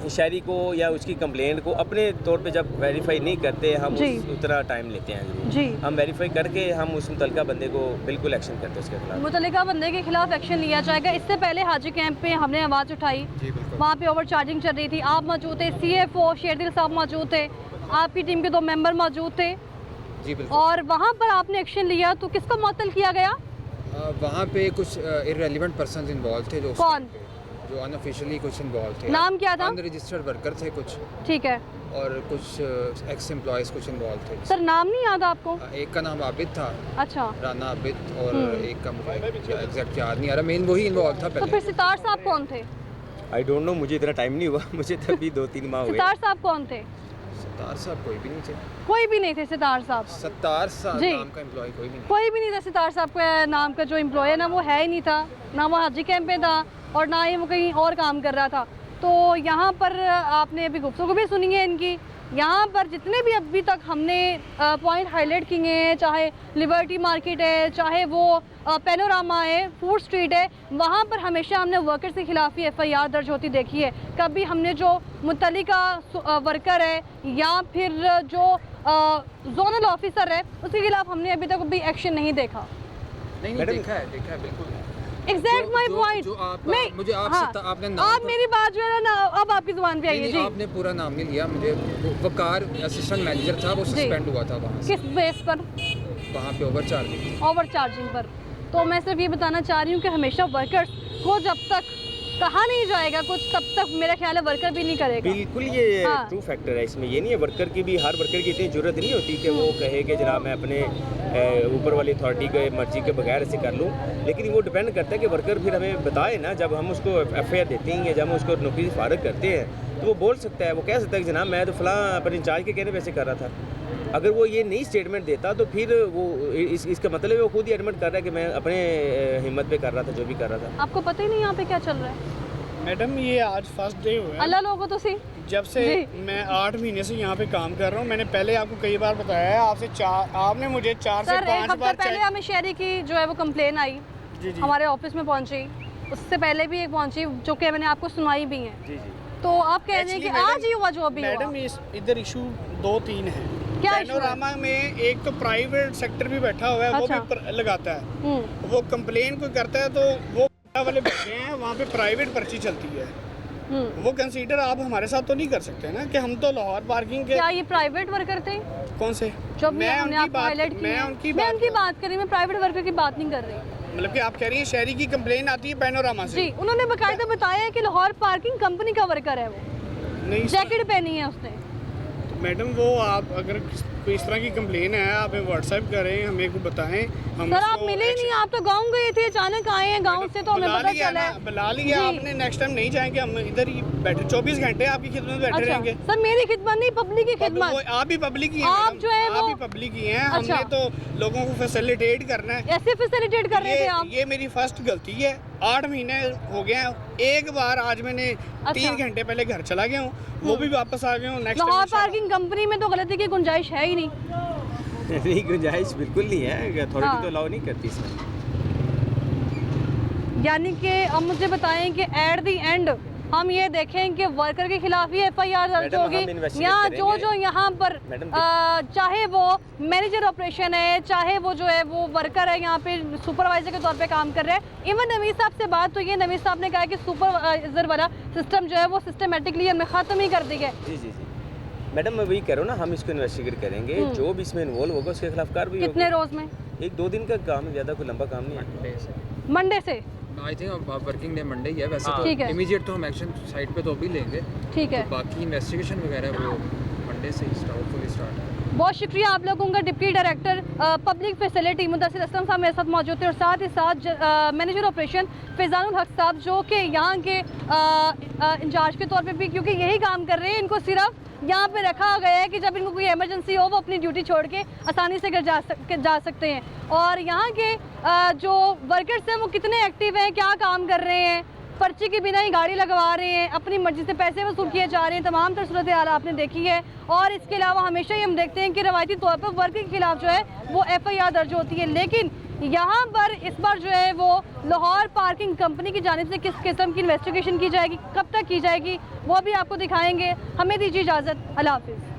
शायरी को या उसकी कंप्लेंट को अपने तौर पे जब वेरीफाई नहीं करते, हम उतना टाइम लेते हैं जी। हम वेरीफाई करके हम उस मुतलका बंदे को बिल्कुल एक्शन करते हैं, उसके खिलाफ मुतलका बंदे के खिलाफ एक्शन लिया जाएगा। इससे पहले हाजी कैंप पे हमने आवाज़ उठाई, वहाँ पे ओवर चार्जिंग चल रही थी, आप मौजूद थे, CFO शेरदिल साहब मौजूद थे, आपकी टीम के 2 मेंबर मौजूद थे जी बिल्कुल। और वहाँ पर आपने एक्शन लिया, तो किसको मुअत्तल किया गया? वहाँ पे कुछ इररेलेवेंट पर्सन्स इन्वॉल्व थे। जो कौन? जो अनऑफिशियली कुछ इन्वॉल्व थे। नाम क्या था? अनरजिस्टर्ड वर्कर थे कुछ, ठीक है, और कुछ एक्स एम्प्लॉयज़ कुछ इन्वॉल्व थे। सर नाम नहीं याद आपको? एक का नाम आबिद था, अच्छा, राना आबिद, और एक का मुझे एग्जैक्ट याद नहीं आ रहा, मेन वही इन्वॉल्व था पहले। तो फिर सितार साहब कौन थे? आई डोंट नो, मुझे इतना टाइम नहीं हुआ, मुझे तभी 2-3 माह हुए। सितार साहब कौन थे? सितार साहब कोई भी नहीं थे। कोई भी नहीं थे सितार साहब? सितार साहब नाम का एम्प्लॉय कोई भी नहीं था। सितार साहब का नाम का जो एम्प्लॉय है ना, वो है ही नहीं था, ना वो हाजी कैंप में था और ना ही वो कहीं और काम कर रहा था। तो यहाँ पर आपने अभी गुफ्तगू भी सुनी है इनकी। यहाँ पर जितने भी अभी तक हमने पॉइंट हाईलाइट किए हैं, चाहे लिबर्टी मार्केट है, चाहे वो पैनोरामा है, फूड स्ट्रीट है, वहाँ पर हमेशा हमने वर्कर्स के खिलाफ ही FIR दर्ज होती देखी है। कभी हमने जो मुतल्लिका वर्कर है या फिर जो जोनल ऑफिसर है उसके खिलाफ हमने अभी तक भी एक्शन नहीं देखा। नहीं देखा है बिल्कुल। Exact my point. मुझे आपने नाम, आप मेरी बात जो है ना अब आपकी जुबान पे आई है जी। आपने पूरा नाम नहीं लिया। मुझे वकार असिस्टेंट मैनेजर था, वो सस्पेंड हुआ था वहाँ से। किस बेस पर? वहाँ पे ओवर चार्जिंग पर। तो मैं सिर्फ ये बताना चाह रही हूँ कि हमेशा वर्कर्स को जब तक कहा नहीं जाएगा कुछ, तब तक मेरा ख्याल है वर्कर भी नहीं करेगा। बिल्कुल, ये ट्रू फैक्टर है इसमें। ये नहीं है वर्कर की भी, हर वर्कर की इतनी जरूरत नहीं होती कि वो कहे कि जनाब मैं अपने ऊपर वाली अथॉरिटी के मर्जी के बगैर ऐसे कर लूँ। लेकिन वो डिपेंड करता है कि वर्कर फिर हमें बताए ना, जब हम उसको FIR देते हैं या जब हम उसको नौकरी से फारग करते हैं तो वो बोल सकता है, वो कह सकता है कि जनाब मैं तो फलां अपने इंचार्ज के कहने पे ऐसे कर रहा था। अगर वो ये नई स्टेटमेंट देता तो फिर वो इसका मतलब है वो खुद ही एडमिट कर रहा है कि मैं अपने हिम्मत पे कर रहा था जो भी कर रहा था। आपको पता ही नहीं यहाँ पे क्या चल रहा है? मैडम ये आज फर्स्ट डे हुआ है। अल्लाह लोगों तो सी जब से मैं 8 महीने से यहाँ पे काम कर रहा हूँ। मैंने पहले आपको कई बार बताया है, आपने मुझे 4 से 5 बार पहले हमें शहरी की जो है वो कंप्लेन आई, हमारे ऑफिस में पहुँची, उससे पहले भी एक पहुँची जो कि मैंने आपको सुनवाई भी है। तो आप कह रहे हैं कि आज ही हुआ जो अभी हुआ? मैडम इधर इशू 2-3 है। पैनोरामा में एक तो प्राइवेट सेक्टर भी बैठा हुआ है, वो भी लगाता है। वो कंप्लेन कोई करता है तो वो वाले बैठे हैं वहाँ पे प्राइवेट पर्ची चलती है। वो कंसीडर आप हमारे साथ तो नहीं कर सकते ना कि हम तो लाहौर पार्किंग के। क्या ये प्राइवेट वर्कर थे? कौन से? जो मैं उनकी बात कर रही, मैं प्राइवेट वर्कर की बात नहीं कर रही। मतलब कि आप कह रही हैं शहरी की कंप्लेन आती है पैनोरामा से? जी, उन्होंने बाकायदा बताया है कि लाहौर पार्किंग कंपनी का वर्कर है वो। नहीं जैकेट पहनी है उसने। तो मैडम वो आप अगर कोई इस तरह की कंप्लेन है आप व्हाट्सएप करें, हमें को बताएं। हम सर आप मिले ही नहीं, आप तो गाँव गए थे, अचानक आए हैं गाँव से, तो हमें पता चला है। बुला लिया आपने, नेक्स्ट टाइम नहीं जाएंगे, हम इधर ही बैठे 24 घंटे आपकी खिदमत में बैठे रहेंगे। सर मेरी खिदमत नहीं, पब्लिक की खिदमत। आप भी पब्लिक ही हैं, आप जो है आप भी पब्लिक ही हैं। हमने तो लोगों को फैसिलिटेट करना है। ऐसे फैसिलिटेट कर रहे थे आप? ये मेरी फर्स्ट गलती है, 8 महीने हो गए हैं। एक बार आज मैंने 3 घंटे पहले घर चला गया हूँ, वो भी वापस आ गया हूँ। नेक्स्ट लाहौर पार्किंग कंपनी में तो गलती की गुंजाइश है ही नहीं। नहीं, गुंजाइश बिल्कुल नहीं है, अथॉरिटी तो अलाउ नहीं करती इसमें। यानी कि अब मुझे बताएं कि एट द एंड हम ये देखें कि वर्कर के खिलाफ ही FIR दर्ज होगी, यहाँ जो यहाँ पर चाहे वो मैनेजर ऑपरेशन है, चाहे वो जो है वो वर्कर है यहाँ पे सुपरवाइजर के तौर पे काम कर रहे हैं। इवन नवीद साहब से बात हुई है, नवीद साहब ने कहा कि सुपरवाइजर वाला सिस्टम जो है वो सिस्टमेटिकली हमने ख़त्म ही कर दिया है। जी मैडम मैं वही करो ना, हम इसको इन्वेस्टिगेट करेंगे, जो भी इसमें इन्वॉल्व होगा उसके खिलाफ कार्रवाई होगी। कितने रोज में? 1-2 दिन का काम है, ज़्यादा कोई लंबा काम नहीं है। मंडे से I think working day Monday ही है वैसे तो। ठीक है, इमीडिएट तो हम एक्शन साइट पे तो अभी लेंगे। ठीक है, तो बाकी इन्वेस्टिगेशन वगैरह वो मंडे से ही स्टार्ट है। बहुत शुक्रिया आप लोगों का। Deputy director public facility Mudassir Aslam साहब मेरे साथ मौजूद थे, और साथ ही साथ मैनेजर ऑपरेशन फैजानुल हक साहब जो कि यहाँ के इंचार्ज के तौर पे भी, क्योंकि यही काम कर रहे हैं, इनको सिर्फ यहाँ पे रखा गया है कि जब इनको कोई इमरजेंसी हो वो अपनी ड्यूटी छोड़ के आसानी से घर जा सकते हैं। और यहाँ के जो वर्कर्स हैं वो कितने एक्टिव हैं, क्या काम कर रहे हैं, पर्ची के बिना ही गाड़ी लगवा रहे हैं, अपनी मर्जी से पैसे वसूल किए जा रहे हैं, तमाम तर सूरत हाल आपने देखी है। और इसके अलावा हमेशा ही हम देखते हैं कि रवायती तौर पर वर्कर के खिलाफ जो है वो FIR दर्ज होती है, लेकिन यहाँ पर इस बार जो है वो लाहौर पार्किंग कंपनी की जानिब से किस किस्म की इन्वेस्टिगेशन की जाएगी, कब तक की जाएगी, वो भी आपको दिखाएंगे। हमें दीजिए इजाज़त, अल्लाह हाफिज़।